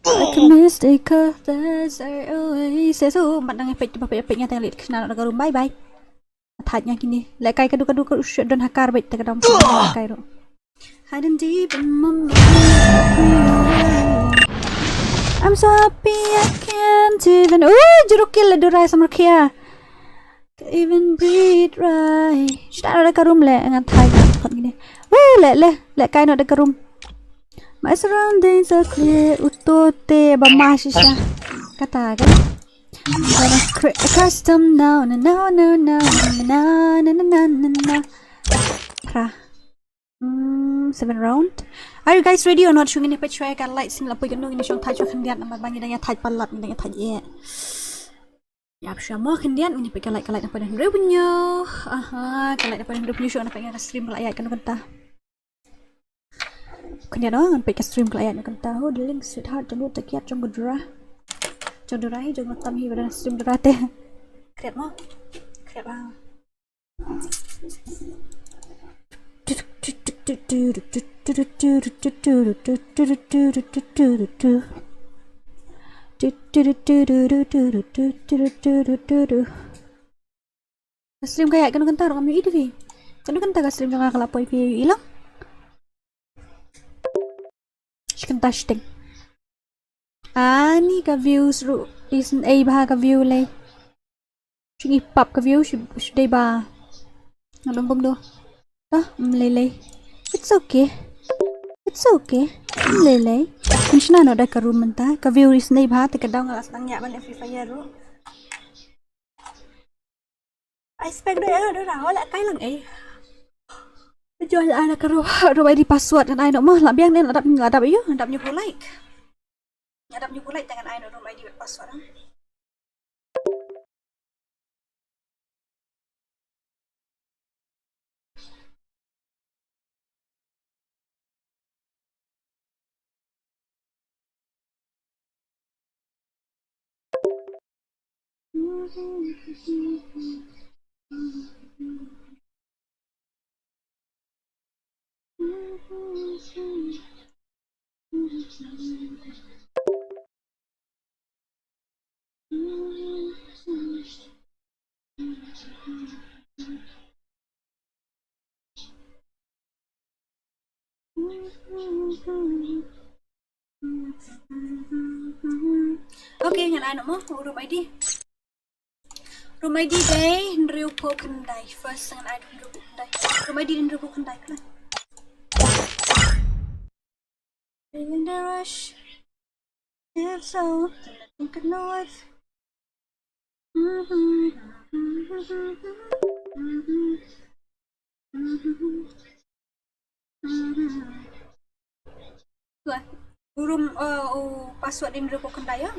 Like a mistake of desert oasis. Oh, mặt đang efek nya tengah lihat kenal nak garum. Bye. Tanya kini. Lekai kadu shot don hakar bet tengah dalam lekai ro. Hiding deep in my mind. I'm so happy I can't even. Oh, jeruk kill Dora sama Kia. Can't even breathe right. Sudah ada karum le, ngan thai kan gini. Le kai no ada karum. My surroundings are clear. Utote bamasisha. Kata kan. I'm accustomed now. No. Pra. 7 round. Are you guys ready or not? Shung ini percaya kan like sini lapoi kan ini shung thai shung kendian nama bangi danya thai palat danya thai ye. Ya bersama kendian ini pergi like apa dah revenue. Aha, kan like apa dah revenue shung apa yang stream kelayat kan kentah. Kendian orang pergi stream kelayat kan kentah. Oh, the link sweetheart jangan lupa kiat jong gedra. Jong gedra hi jong tam hi pada stream gedra teh. Kiat mo. Kiat bang. Stream kayak kan kentar kami itu vi. Kan kentar ka stream jangan kalapoi vi ilang. Kentar sting. Ni ka views ru isn't a bah ka view lay. Chingi pop ka view should ba. Nalong bom do. Lele. It's okay. It's okay. Lele. Kunshna no da karum menta. Ka view is nei bha te ka daw ngalas nang ya ban FreeFire ro. I expect dia ada dah wala kai lang eh. Jual ana karo ro di password kan ai no mah la biang nen adap yo, adap nyu like. Adap nyu like dengan ai no ro di password. Okay, ngan ai no mo room ID. Room ID day Nriu po kendai first ngan ai Nriu po kendai. Room ID Nriu po kendai kan. In the rush. If so, then I think I know it. Tuan, room password Nriu po kendai ya.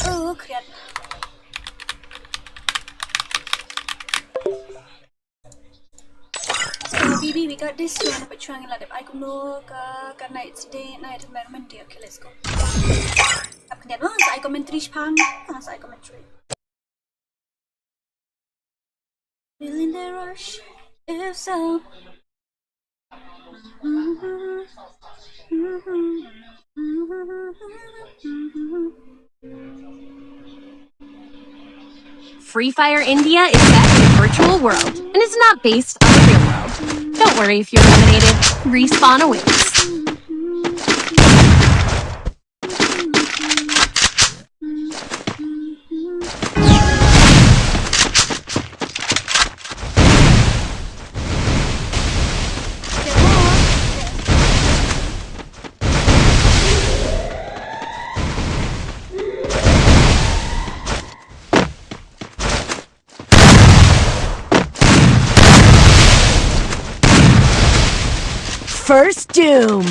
Oh, keren. So, BB, we got this. We want to try and let it. I can look. Got night today, night environment. Okay, let's go. Up and down. I commentary spam. I commentary. Feeling the rush. If so.
FreeFire India is set in a virtual world and is not based on the real world. Don't worry if you're eliminated. Respawn awaits. First Doom.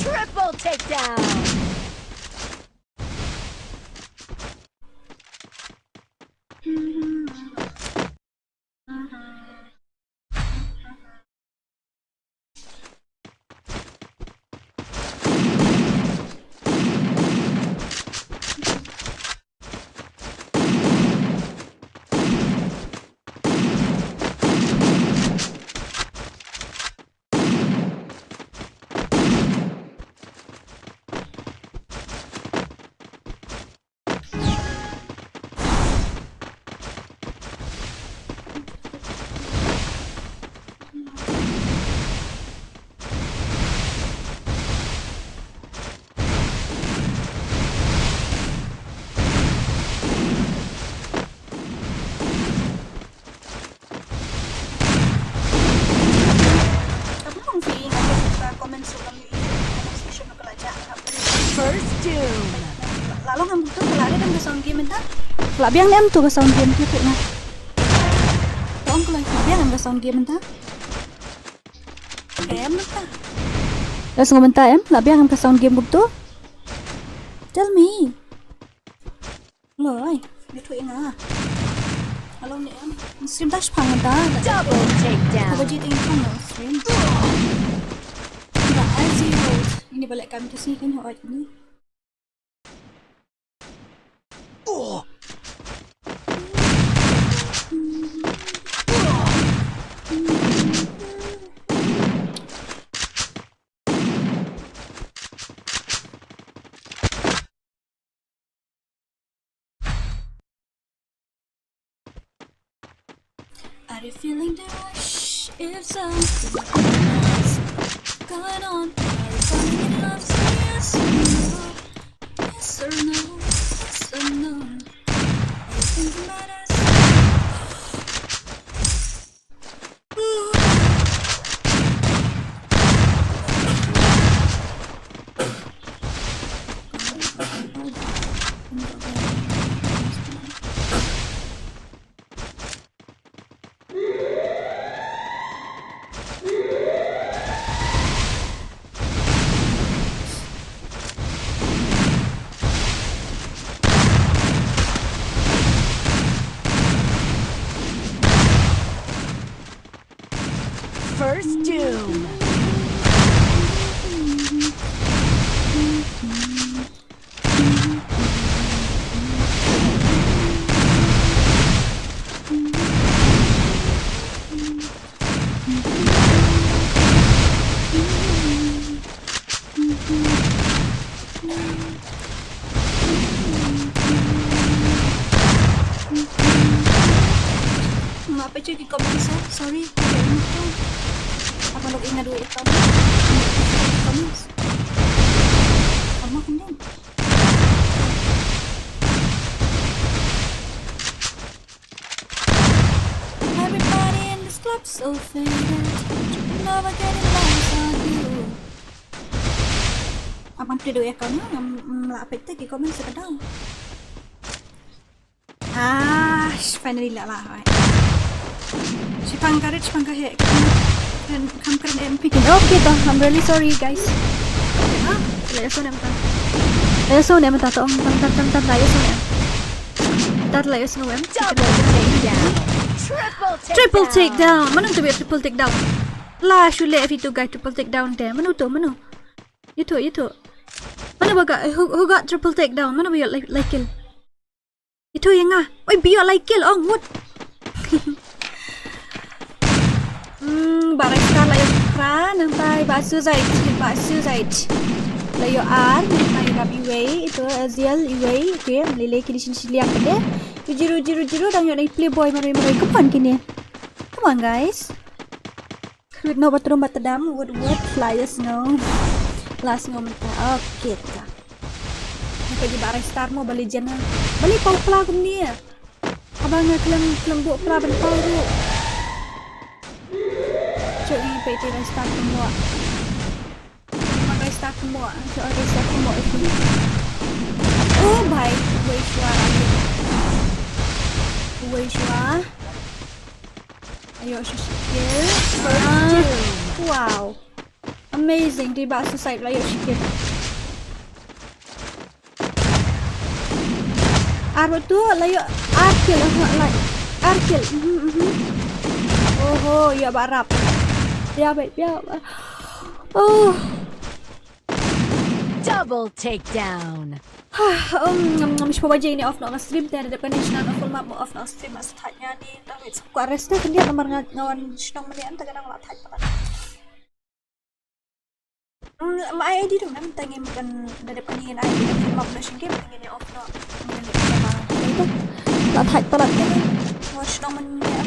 Triple takedown.
Lạ biếng em tụi sound game kia tụi nè. Ông có lại biếng em sound game mình ta. Em nữa ta. Let's go bentar em. Lạ biếng em sound game của tôi. Tell me. Rồi, đi tụi ngà. Hello nè em. Stream touch phang mình ta.
Double takedown.
Apa jadi yang kamu stream? Enggak aja hold. Ini balik kami ke sini kan hot ini. Are you feeling the rush? If something else going on, are you falling in love? Say yes or no? Yes or no? Yes or no? Are you thinking about us?
First doom.
Apa cuy di komen sorry. Apa login na dulu account? Comments. Kamu kan din. Everybody in this club so faded. Never getting lost on you. Abang tu dulu accountnya melapik tu di komen sekadang. Finally lah. Si pangkaret dan kamkaran MP. Okay toh, I'm really sorry guys. Layaso na mata to ang tam layaso na. Tar layaso na em. Triple takedown. Mana tu biar triple takedown? Lah, shule F2 guys triple takedown deh. Mana tu? Itu. Mana baga? Who got triple takedown? Mana biar like kill? Itu yang ah. Oi biar like kill. Oh, what? Barang kita layu kran, nanti basu zait. Layu R, nanti rabi way itu Aziel way, okay, melilai kini sini lihat deh. Jiru dan yang playboy mari kapan kini? Come on guys. With no bathroom batadam, wood flyers no. Last moment. Okay ta. Nanti di barang star mo balik jana. Balik pau pelagum dia. Abang kelam buat pelagum pau tu. Cuk ni PT restart semua. Restart semua. Cuk restart semua itu. Oh baik, Wei Shua. Ayo sikit. Wow. Amazing di bahasa side layu sikit. Arbo tu layu arkil. Oh, ya barap. Ya baik. Oh.
Double takedown.
Mish po baje ini off na stream tadi depan national full map mo off na stream mas tanya di tapi ku arrest na dia nomor ngawan snong menian taga nang lathat pa. Ma ID dong nam tangi makan dari depan ingin ID full map nation game ingin off na. Lathat pa lathat. Ngawan snong menian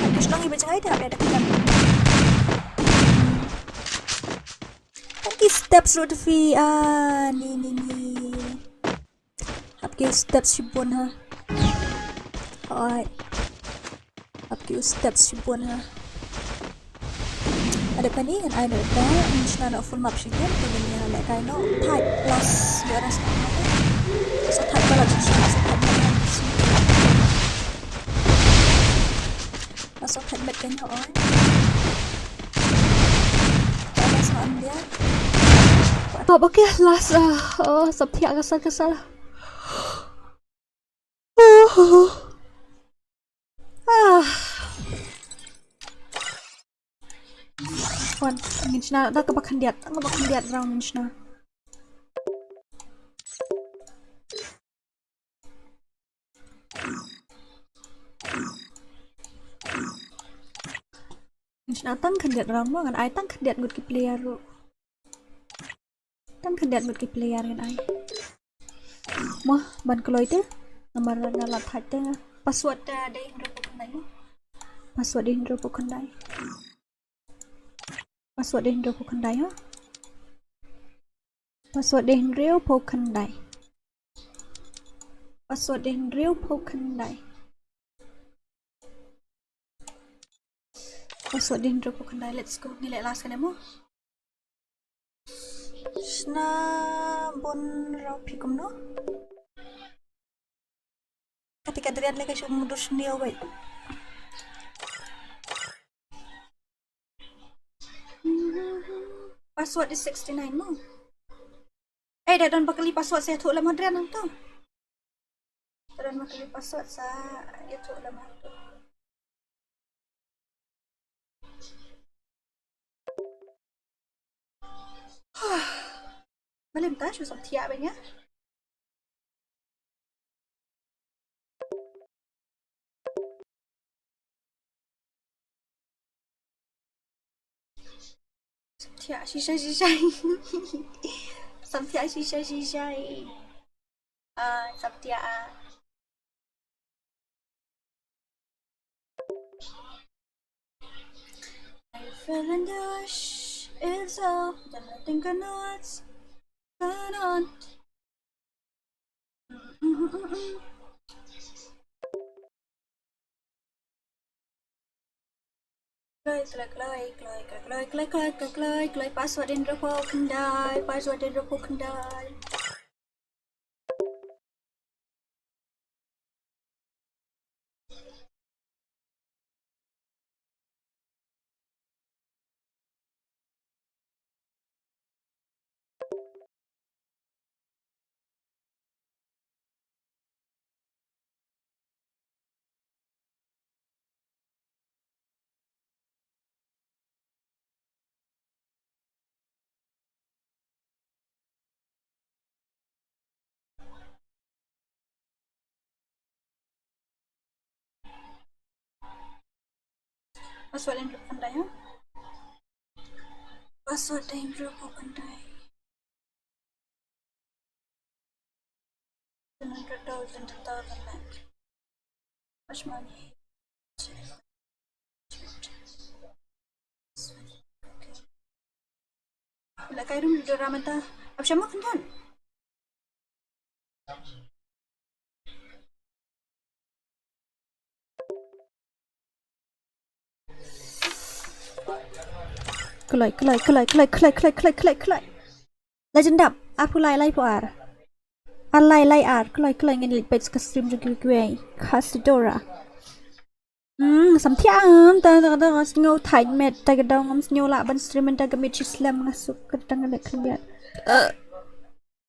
taga snong iba jangai dah ada kan. Okay, steps road fee ni. आपके स्टेप्स शिपवन है और आपके स्टेप्स शिपवन है ada kan ni kan ada national full map sih kan dengan like I know type plus di atas nama so type kalau jadi type sok headbet kan ho oi ada soal dia okay last sab thia kasar Wan, minchna da ka bakhan diat round minchna. Minchna tang khan diat round mo ngan ai tang khan diat ngut ki player ro. Tang khan diat ngut ki player ngan ai. Mo ban kloi te nomor na lat hat te password ta dei ro ko khan dai mo. Password dei ro ko khan dai. Password din rêu phô khăn đáy hả? Password din rêu phô khăn đáy. Password din rêu phô khăn đáy. Password din rêu phô khăn đáy. Let's go. Nilai last kan ya mo. Shna bon rau pikum no. Ketika derian lagi syuk mundur sendiri wait. Password is 69 mo. Dah don bakali password saya thuk lama dran nang tu. Don bakali password saya thuk lama tu. Malam ta shu sab thia ba nya. Thia shisha Sab thia shisha sab thia I fell in the rush. It's all that I think I know what's going on. Kloi password in the phone can die. Password in the phone can die. Password in the phone can die. Password in the phone can die. 100,000 like. Much money. Like I don't do ramata. Ab siya mo kandan. Kelai. Legend up. Aku lai puar. Alai ar. Kelai ngin page ke stream juga gue. Khasi Dora. Samtiang ta snyo tight met ta ga dong snyo la ban stream ta ga mit slam ngasuk ke tang le kliat.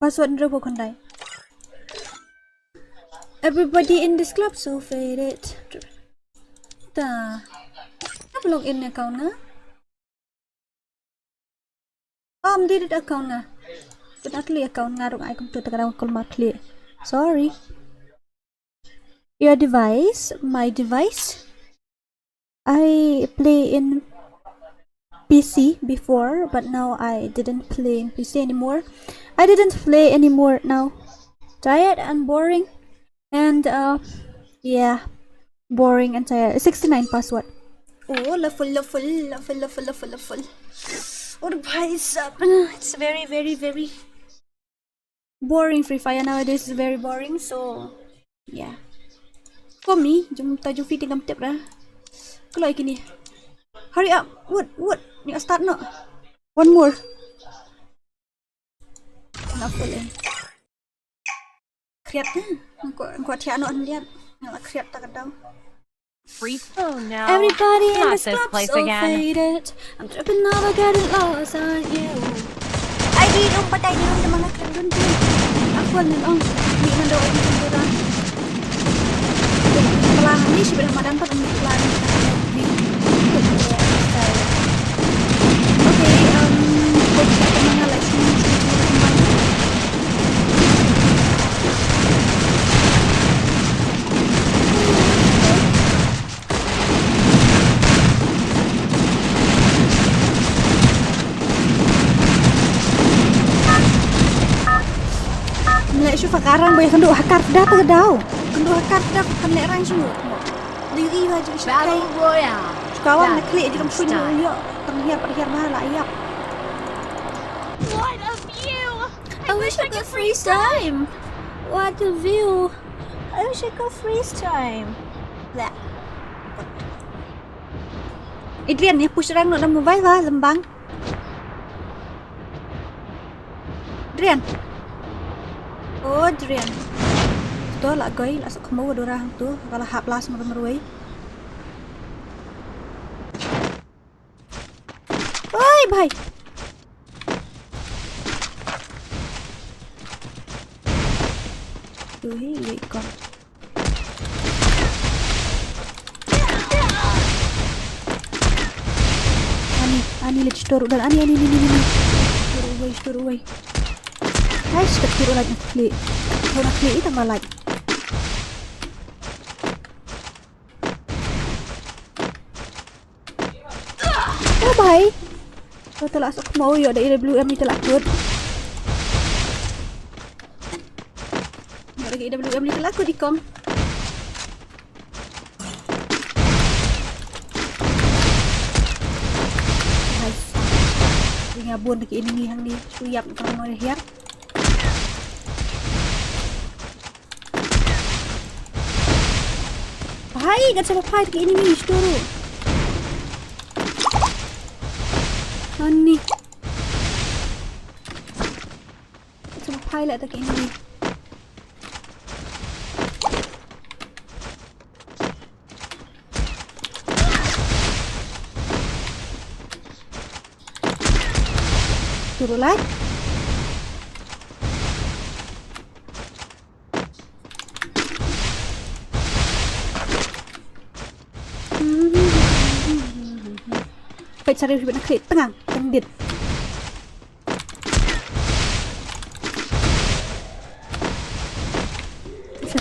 Password ro kan dai. Everybody in this club so faded. Ta. Apa log in account na? Did account na. But clear account ngarung ai computer kadang kol ma clear. Sorry. Your device, my device. I play in PC before, but now I didn't play in PC anymore. I didn't play anymore now. Tired and boring. And yeah, boring and tired. 69 password. Oh, full. Oh, it's very boring. FreeFire nowadays is very boring. So yeah, for me, jom tajuk fitting kam tip lah. Kalau gini, hurry up, what? Ni start no? One more. Nak full eh. Kreat ni, aku tiada no lihat. Nak kreat tak kadang.
Free. Oh no.
Everybody in
Not
this
this
club
place
so
again.
faded. I'm tripping over getting lost on you. Ay, di dong patay di dong sa mga kandun din. Ako na dong. Di man daw ay di dong doon. Pelahan ni siya bilang madam pa kung pelahan ni okay, mga lessons. Nilai siya fakarang boy kendo hakar dah terdaw. Kendo hakar dah kan lek rang semua. Diri aja bisa kai.
Battle Royale.
Kawan nak klik je kampung yo. Terhiar mahal ayap.
What a view!
I wish I could freeze time. What a view. I wish I could freeze time. Lah. Adrian ni push rang nak mobile lah lembang. Adrian. Oh, Adrian. Tu lah gay lah sok mau dorang tu kalau hablas merui. Oi, bhai. Tu hi ye kon. Ani let's store dan ani. Store away. Hai, stop turun lagi klik. Turun klik itu tambah lagi. Oh, bye. Kau telah sok mau yo ada IWM ni telah kut. Ada IWM ni telah kut di kom. Hai. Ngabun dekat ini hang di suyap kang mau hiap. Hai, kan sama fight ke enemy dulu. Ani. Sama fight lah ke enemy. Turun lagi. Phải cari ribet nak klik tengah tendit.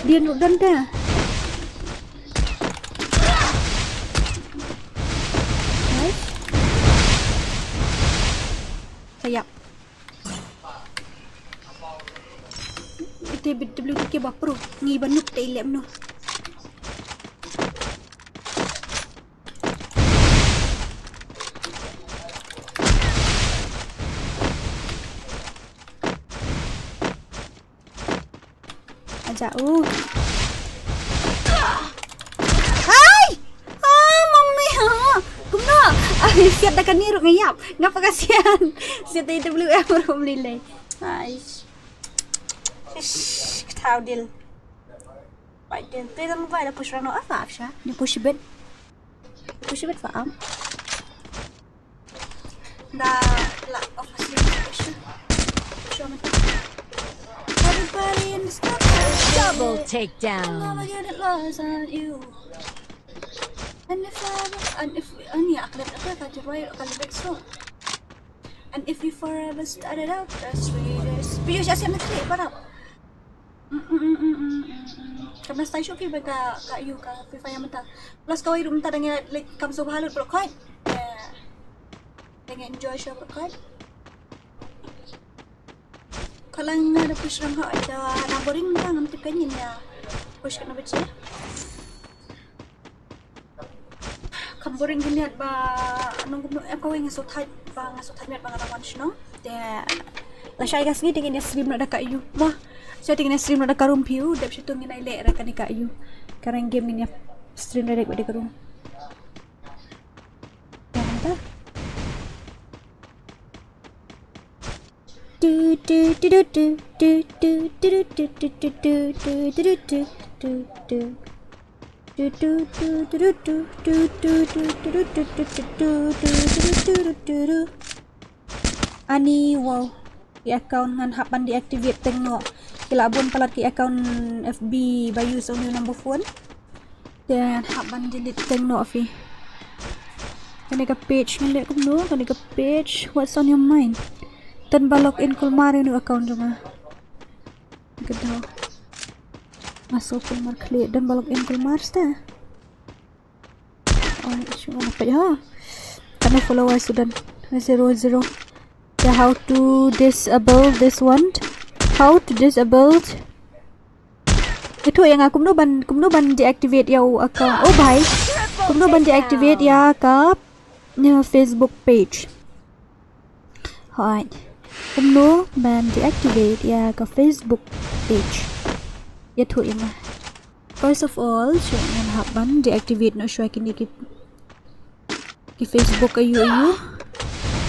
Dia nuk dan dah. Nice. Sayap. Itu WTK bapro. Ngi banuk tailem no. Jauh. Hai! Mami ha. Kumna. Siap dah kan niru ngayap. Ngapa kasihan? Siap tadi WM baru melilai. Hai. Tahu deal. Baik deal. Tu dah mobile dah push rano apa Afsha? Dia push bed. Push bed faham? Dah lah off masih push. Show me. Everybody in the sky.
Double takedown.
Never get it lost on you. And if any akhlak apa kata roy kalau back so. And if we forever started out as strangers. Biyo siya nak klik parang. Kamera style show kira ka you ka FreeFire mata. Plus kau hidup mata dengan like kamu so halut berkait. Dengan enjoy show berkait. Kalau ada push rang ada numbering kan nanti kanyin ya push kena baca kamboring gini ba nunggu apa yang ngasut hide net bang ada one no dia la shay gas ni dengan stream nak dekat you wah saya dengan stream nak dekat room view dap situ nginai lek rakan dekat you karena game ni stream direct dekat room ya Ani wow di account ngan hak pan deactivate tengok kila abun palat ki account FB by use only number phone dan hak pan delete tengok fi kani ka page ngan lek kumno kani ka page what's on your mind tan ba login kulmar nu account jama gedaw masuk kulmar klik dan ba login kulmar sta oh cuma apa ya karena followers sudah 00 yeah, how to disable this one, how to disable itu yang aku kumno ban deactivate ya account oh bhai kumno ban deactivate ya ka Facebook page hai kumno ban deactivate ya ka Facebook page ya thu yang first of all jangan hak ban deactivate no shwa kini ki Facebook ayu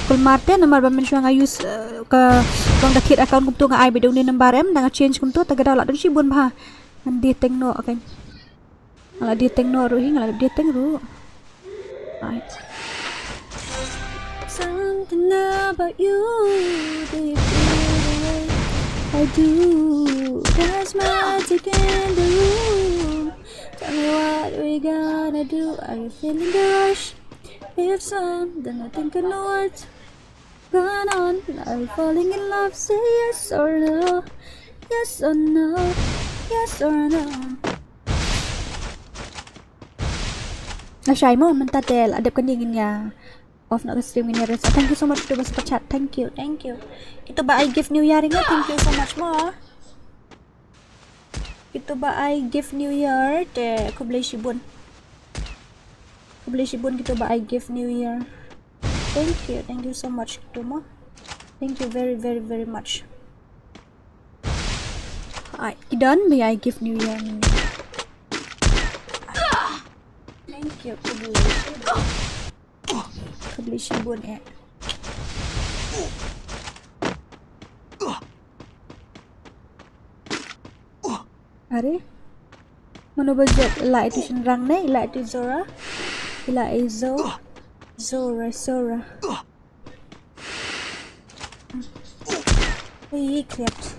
kul marte nomor bamen shwa use ka bang dakit account kum tu nga ai bedong ni number em nang change kum tu tagada la dong si bun ba man di teng no kan ala di teng no ru hing ala di teng ru right something about you do you feel the way I do there's magic in the room tell me what we gonna do are you feeling the rush if so then I think I know what going on. Are you falling in love? Say yes or no. Yes or no. Yes or no. Nashay mo man tatel adap kaningin niya off na stream niya rin. Thank you so much to super chat. Thank you. Ito ba ay gift new year nga? Thank you so much mo. Ito ba ay gift new year? Te kublay shibun. Gitu ba ay gift new year? Thank you so much Tumo. Thank you very much. Alright, done. May I give New Year? Thank you. Publish bun eh. Are? Mano ba la itu rang ne? La itu Zora? La itu Zora. Clipped.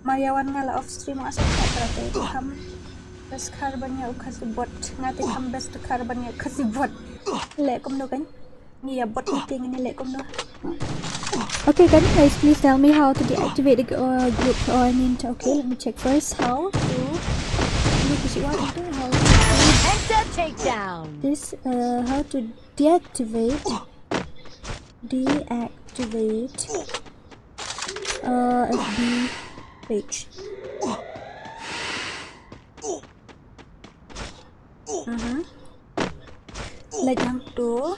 Mariawan nga la off stream asa ka trate kam best carbon ya khasi bot ngate kam best carbon ya khasi bot le kom no kan ni ya bot meeting ni le kom no. Okay guys, please tell me how to deactivate the group or okay, let me check first how to
takedown.
This how to deactivate FB page. Like yang tu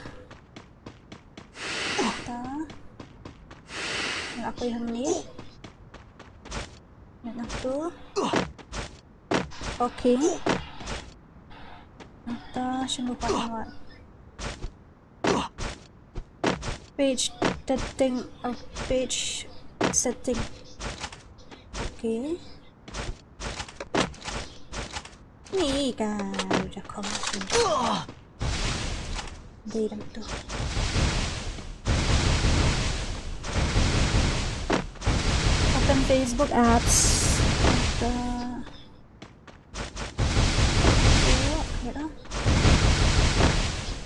yang aku yang ni yang tu okay kita sino pa naman page setting okay ni kan udah komen di dalam tu open Facebook apps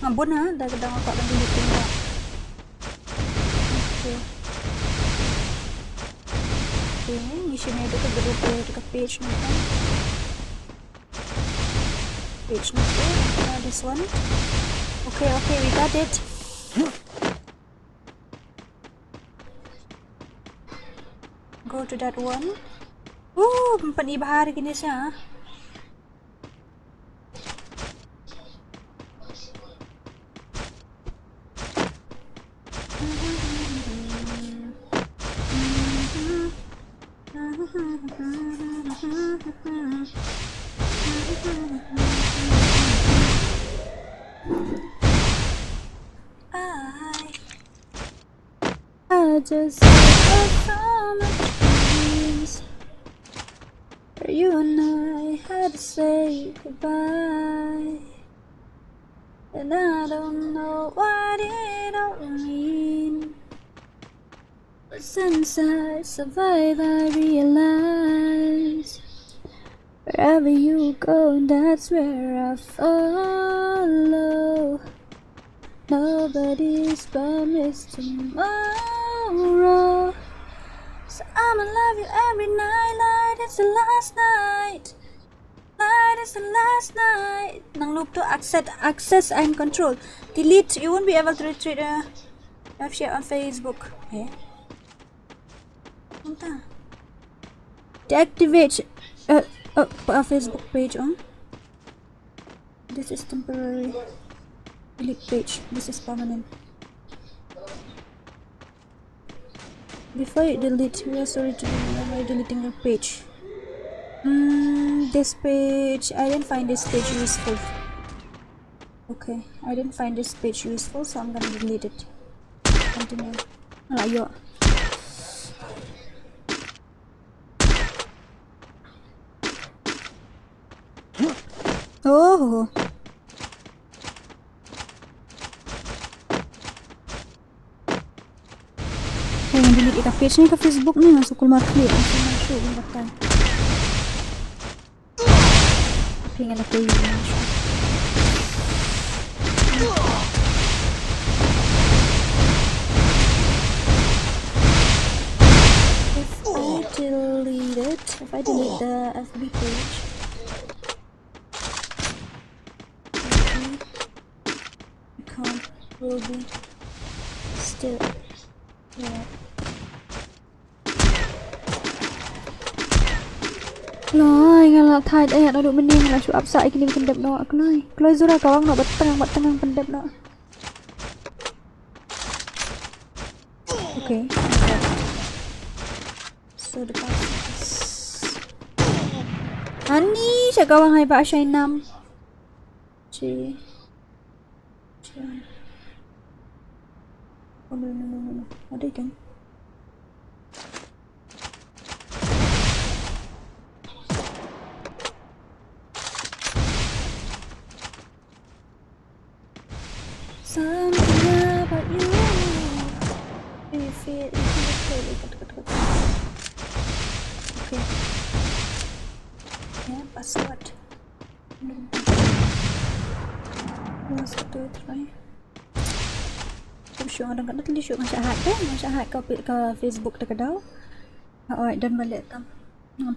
ngabun ha dah kadang aku akan dilitin lah okay ngisi na ito ka group ito ka page na ito this one okay we got it go to that one panibahari gini siya I just so much dreams. Are you and I had to say goodbye. And I don't know what it all means. But since I survive, I realize wherever you go, that's where I follow. Nobody's promised tomorrow. So I'ma love you every night, like it's the last night. Like it's the last night. Nang loop to access and control. Delete. You won't be able to retrieve live share on Facebook. Okay. Deactivate a Facebook page on. This is temporary. Delete page. This is permanent. Before you delete, we are sorry to remember deleting your page. This page, I didn't find this page useful. Okay, I didn't find this page useful, so I'm gonna delete it. Continue. Ayo. Oh. Yang delete ikat page ni ke Facebook ni masuk keluar klik masuk belakang. Pengen aku ini. If I delete the FB page, account will be still there. Loi ngala thai ai nó được bên đi là chụp áp sai cái này pendep nó cái loi zura kawang nó bắt tangang pendep nó. Okay. So the Ani siya kawang hai ba siya nam. Chi. Oh no. Ada kan? Something about you. You feel okay. Yeah, password. Let's do it right. Tôi show orang kat tu show macam hak ke Facebook dekat dah. Alright, dan balik tam.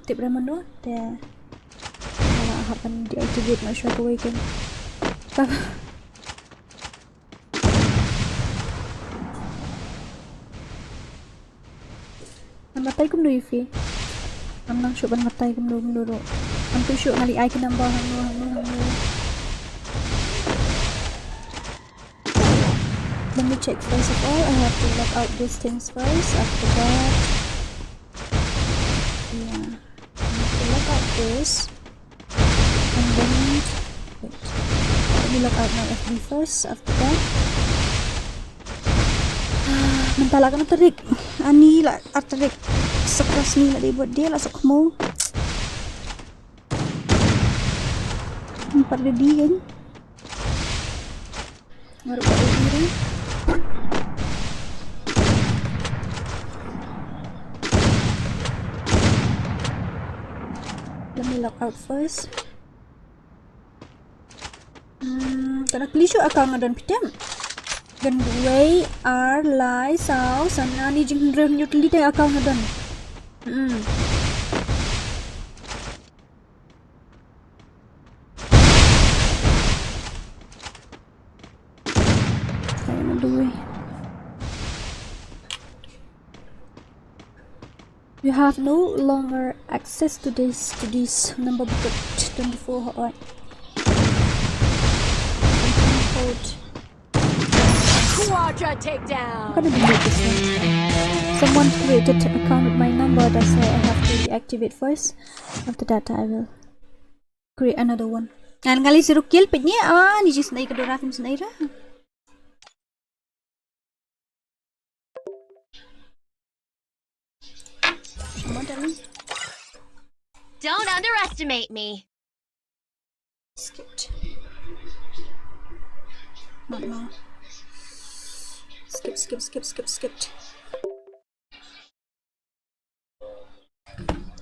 Tip dah mana? Dia. Kalau happen deactivate macam tu weekend. Matay kum nuifi. Am nang show ban matay kum dulu. Am tu show ngali ai ke number hang. Let me check first of all. I have to log out these things first. After that, yeah, I have to log out this, and then wait. Let me log out my FB first. After that, mentala ka na tarik. Ani lah tarik. Sekeras ni nak dibuat dia lah sok mau. Empat ready kan? Baru pada diri. Let me log out first. Kena klik show account ngadon pitem. Gần way are lai sao sana ni jing rem utility account ngadon. You have no longer access to this number but 24 code.
Quadra takedown.
I'm gonna delete this one. Someone created an account with my number, that's why I have to deactivate first. After that I will create another one. And kali suruh kill pit ni ni just naik ke Dora film sendiri.
Don't underestimate me.
Skipped. Not now. Skipped.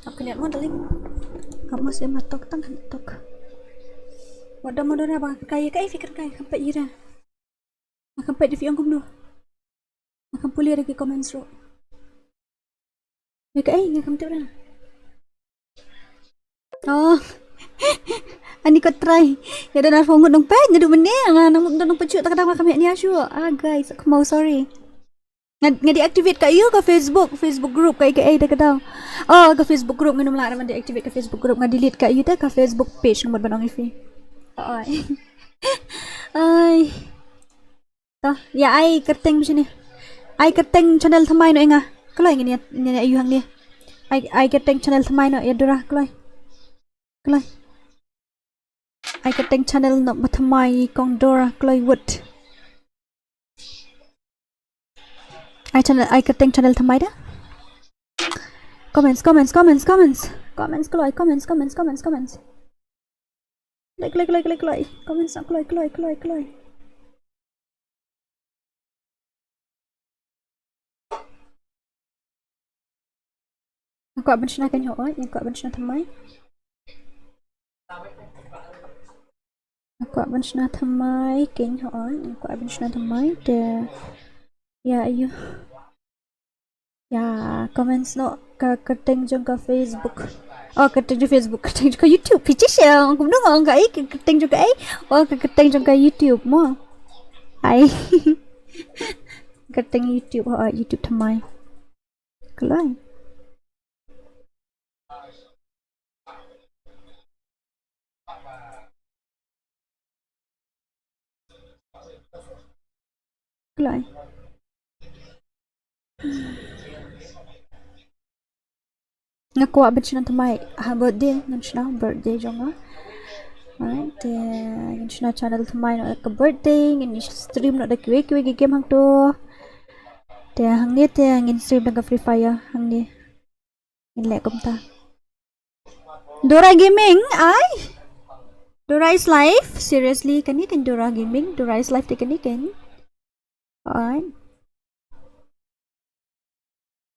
Aku lihat modeling. Kamu masih matok tangan tok. Modal apa? Kaya fikir kaya sampai ira. Sampai di video aku dulu. Akan pulih lagi komen seru. Ya kaya ngakam tu dah. Oh. Ani ko try. Ya dah fongot dong pen jadi meneng nang pecut tak kadang kami ni asu. Guys, aku mau sorry. Nga deactivate kayo ka Facebook group kay dah kadang. Oh, ka Facebook group nganum la naman deactivate ka Facebook group nga delete kayo ta ka Facebook page ng banong ifi. Ay. Ay. Ta, ya ai kerteng sini. Ai kerteng channel thamai no nga. Kalay ngani ayuhang ni. Ai kerteng channel thamai no ya dura kalay. Ai kerteng channel no thamai kong Dora kalay wood. Ai kerteng channel thamai dah. Comments. Like. Comments nak like. Aku akan kan hoi, aku akan thamai. Aku akan thamai ken hoi, aku akan thamai de. Ya ayo. Ya, comments no kerteng jong ka Facebook. Oh, kerteng jong Facebook, kerteng jong ka YouTube. Pichi siya, aku nung ang kai kerteng jong ka ai. Oh, kerteng jong ka YouTube mo. Ai. Kerteng YouTube, YouTube thamai. Kelai. Kelai. Ngakuha ba siya ng tamay? Birthday jong nga. Alright, yun siya na channel tamay na ka-birthday, yun siya stream na kiwi game hang to. Hang ni, ngin stream na ka-FreeFire, hang ni. Ngin lekom ta. Dora Gaming, ay! Dora is live? Seriously, kani kan Dora Gaming? Dora is live di kani kan? Alright.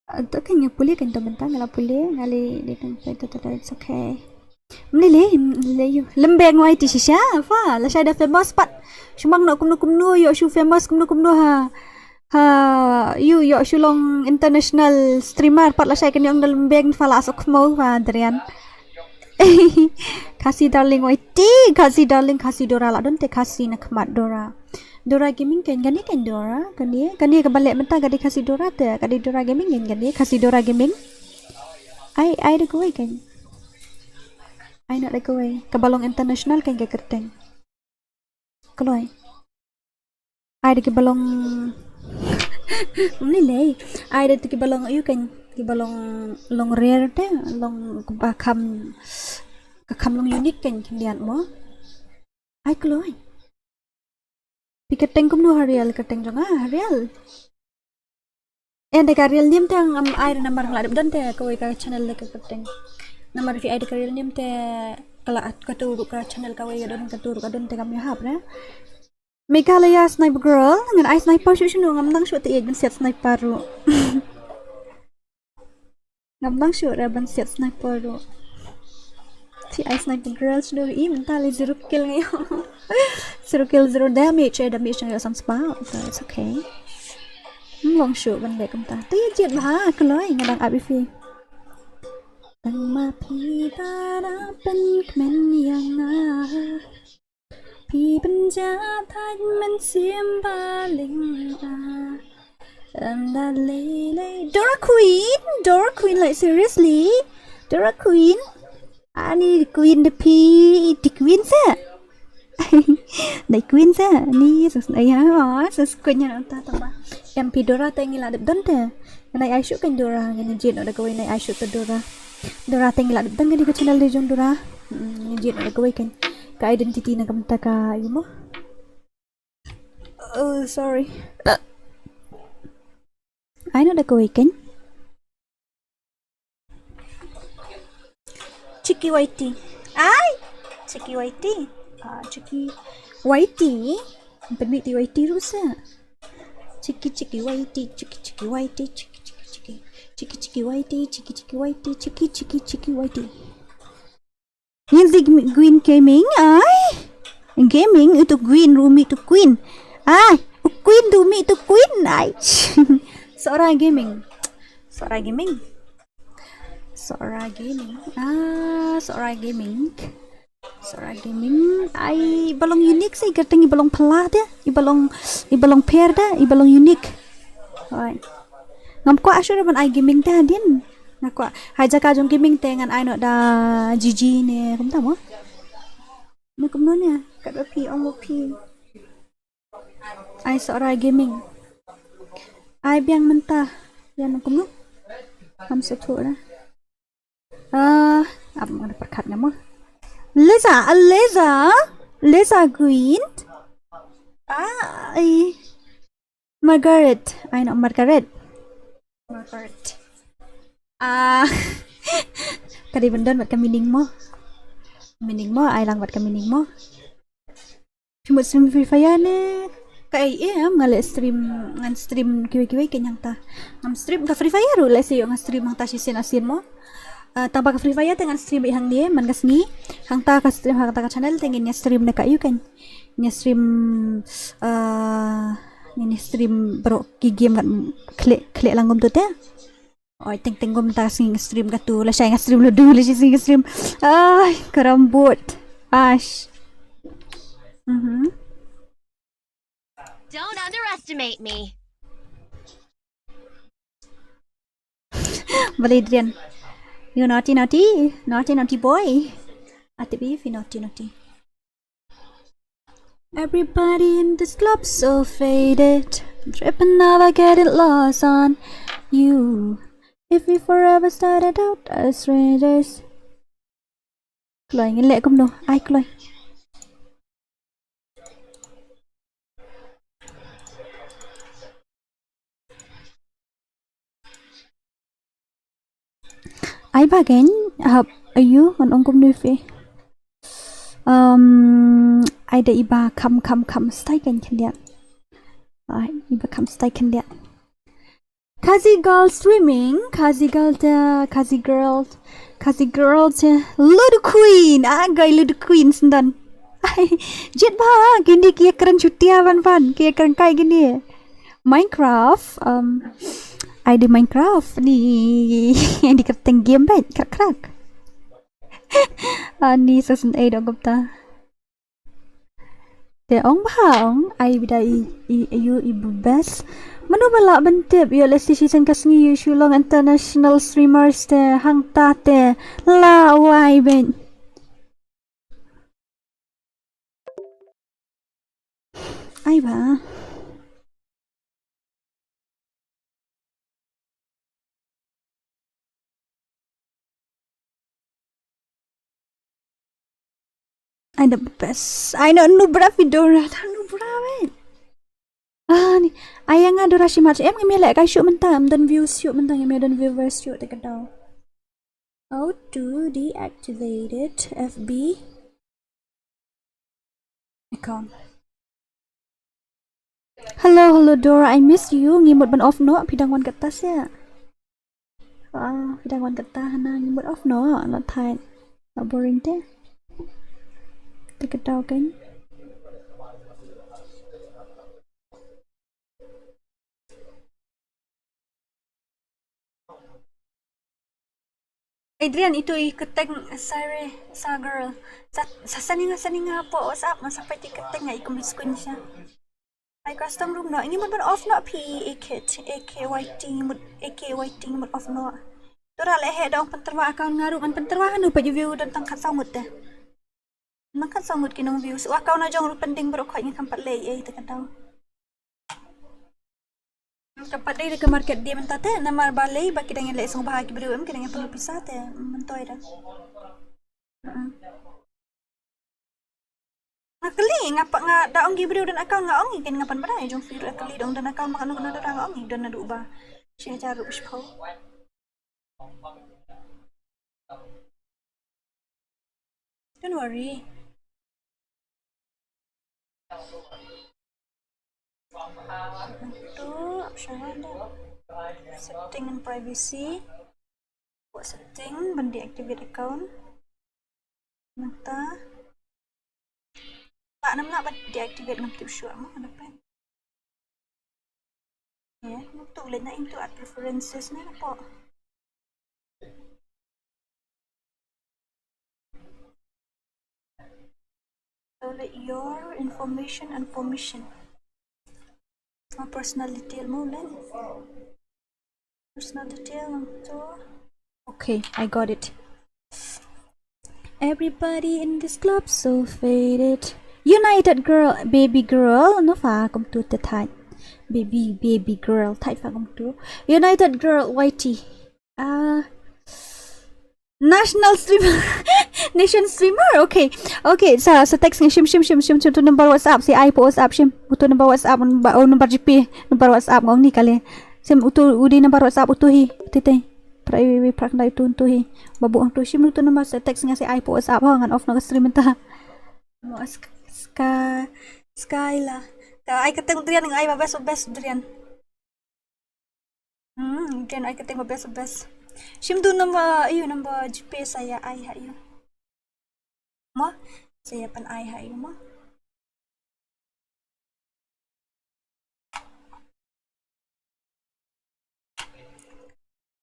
Itu kan yang pulih kan teman-teman ngala pulih ngali dia kan itu it's okay. Mlele you lembeng wai ti shisha fa la shada famous pat shumang no kumnu yo shu famous kumnu ha you yo shu long international streamer pat la shay kan yang lembeng fa la sok mau fa Adrian. Khasi darling wai ti Khasi Dora la don te Khasi nak mat Dora. Dora Gaming kan gani kan Dora kani kebalik mentah gadi Khasi Dora te gadi Dora Gaming kan gani Khasi Dora Gaming ai dah kuai kan ai nak dah kuai kebalong international kan ke kerteng keloi ai dah kebalong ni lei ai dah kebalong ayu kan kebalong long rare te long bakam long unik kan kendian mo ai keloi Piketeng kumno harial keteng jonga harial. Deka real name te ang air namar ngadep dan te kawai ka channel deka keteng. Namar vi deka real name te kala katuru ka channel kawai don katuru ka don te kami hap na. Meghalaya sniper girl ngan ai sniper shu shunu ngam nang shu te ban set sniper ru. Ngam nang shu ra ban set sniper ru. Si ai sniper girl shunu mentali 0 kill ngayon. 0 kill 0 damage yang some spell so it's okay long shoot ban để công ta tí chuyện mà cái lối ngang đang phi tăng ma pi ta đã bên men yang pi bên cha thay men xiêm ba linh da lay Dora Queen like seriously Dora Queen ani Queen the pi the Queen sa Dai Queen sa ni sus ai ha sus kunya ta tamba MP Dora tengi la don te nai ai shoot kan Dora ngani jin ada kawai nai ai shoot ta Dora tengi la don ngani ko channel de jong Dora ngani jin ada kawai kan ka identity na kamta ka you mo oh sorry ai no da kawai kan Ciki Whitey. Ai, Ciki Whitey. Ciki Whitey. Permit di Whitey rusa. Ciki Whitey, Ciki Whitey, Ciki Whitey, Ciki Whitey. Yang si Green Gaming, ai. Gaming itu Green, Rumi itu Queen. Ai, Queen Rumi itu Queen, ai. Seorang gaming. Seorang gaming. Ai balong unik sih kerteng balong pelah dia. Balong pair dah, balong unik. Oi. Ngam ko asure ban ai gaming dah din. Ngako hai jaka jong gaming te ngan ai no da GG ne, kum ta mo? Ni kum no ne, kat pi ong pi. Ai seorang gaming. Ai biang mentah. Yan kum no. Ham setu dah. Apa ada perkatnya mo? Leza Green. Margaret. I know Margaret. Kadi bendan buat kamining mo. I lang buat kamining mo. Cuma stream FreeFire ne. Kai ngale stream kiwi-kiwi kenyang ta. Ngam stream ka FreeFire ru lesi ngam stream hang ta sisin asin mo. Tanpa ke FreeFire dengan stream hang dia man kasni hang ta ka stream hang ta ka channel tengin nya stream na kayu kan nya stream ini stream bro ki game kan klik langum tu teh oi teng gom ta sing stream ka tu la shay nga stream lu dulu sing stream kerambut ash
Don't underestimate me.
Validrian. You naughty boy. Ati beef, you naughty. Everybody in this club so faded, tripping never getting lost on you. If we forever started out as strangers. Kloy ngin lệ kum no, ai kloy. Ai bagen hab ayu man ongkum nufi ai da iba kam stay kan dia ai iba kam stay kan dia Khasi girl streaming Khasi girl Ludo Queen agai Ludo Queen sendan ai jet ba gini kia keren cutia van kia keren kai gini Minecraft I do Minecraft ni yang diketeng game baik krak ni season 8 dong ta de ong bang I bida you ibu best manu bala bentip yo lesi season kasngi you shulong international streamers te hang ta te la wai ben ai ba I the best. I know nubra Dora. Nubra men. Ni ayang nga Dora si match. Ngemele kay shoot mentam dan views shoot mentang ngemele dan viewers shoot te kadaw. How to deactivate it FB account. Hello Dora, I miss you. Ngimot ban off no pidangwan ketas ya. Pidangwan ketah na ngimot off no. Not tight. Not boring te. Tiketaw kan Adrian itu keteng sare sa girl sa saninga po WhatsApp masapay tiketeng nga ikum screen siya ay custom room no ingin mo off no AKYT mo off no tora lehe daw penterwa account ngarungan penterwahan no pa view dan tangkat samut deh Makan samut kinong views. Wakaw na jong pending bro ko ingin kampat lay tekan tahu. Kampat lay ke market dia mentate namar balay baki dengan lay song bahagi bro kita dengan perlu pisah te mentoy dah. Ngakali ngapa nga daong gi bro dan account nga ongi kan ngapan pada jong view akali dong dan account makan na dara ongi dan na ubah. Siya jaru uspo. Don't worry. Itu option ada. Setting and privacy. Buat setting, bandi activate account. Mata. Tak nak deactivate dengan tip show mah ada pen. Ya, tu boleh nak into add preferences ni apa? So let your information and permission. Personal detail mo lang. Personal detail lang to. Okay, I got it. Everybody in this club so faded. United girl, baby girl, no fa kom tu te thai. Baby girl, thai fa kom tu. United girl, YT. National streamer, nation streamer. Okay, sa text ng shim tu number WhatsApp si ai po WhatsApp shim. Uto number WhatsApp number GP, number WhatsApp ngong ni kali. Sim uto udi number WhatsApp utuhi. Tite. Prai prak dai tuhi. Babu ang tu shim uto number sa text nga si ai po WhatsApp ngan off na stream ta. Mo Skyla. Ay kateng drian ng ay best drian. Drian ay kateng best. Shim do number GP saya ay hayo. Mo saya pan ay hayo mo.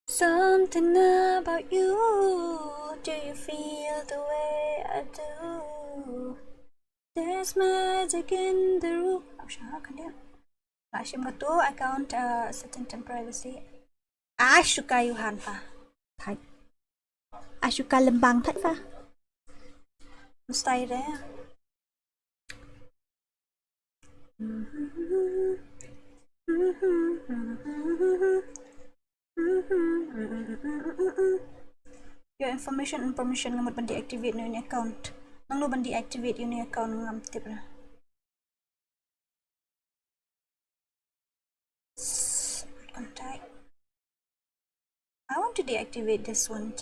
Something about you. Do you feel the way I do? There's magic in the room. Shim tu account setting and privacy. Suka Yuhan fa. Thai. Suka lembang thai fa. Stay there. Your information and permission ngamut ban deactivate ni account. Nang lo ban deactivate ni account ngam tip na. Contact. I want to deactivate this one.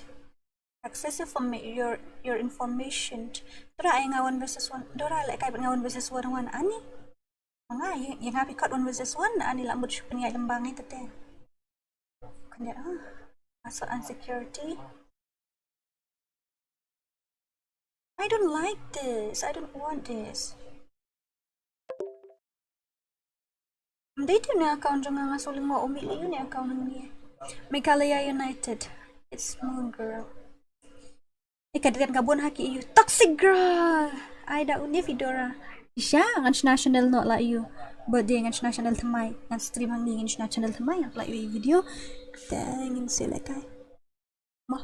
Access your information. Dora ay ngawan versus one. Dora like kay ngawan versus one ani. Mga yang happy cut one versus one ani lambot siya panyay lambang ito te. Kanya masuk unsecurity. I don't like this. I don't want this. Dito na account nga suling mo umili yun yung account niya. Meghalaya United. It's Moon Girl. Ikadrian kabun haki iyo. Toxic girl. Ay da uni Fedora. Siya ngan national no la iyo. Birthday ngan national thamay. Ngan stream hang ngan national thamay. Ang la iyo video. Dangin sila kay. Mo.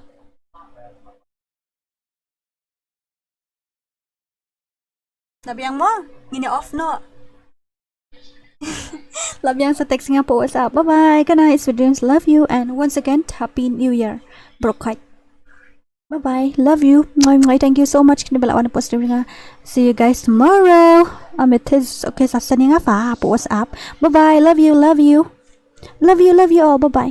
Labiang mo. Ngini off no. Love yang sa text nga po. What's up? Bye-bye. Good night, sweet dreams. Love you. And once again, Happy New Year. Brokite. Bye-bye. Love you. Thank you so much. Kinibalawan na po stream nga. See you guys tomorrow. Amethyst. Okay, sasan nga fa po. What's up? Bye-bye. Love you. Love you. Love you all. Bye-bye.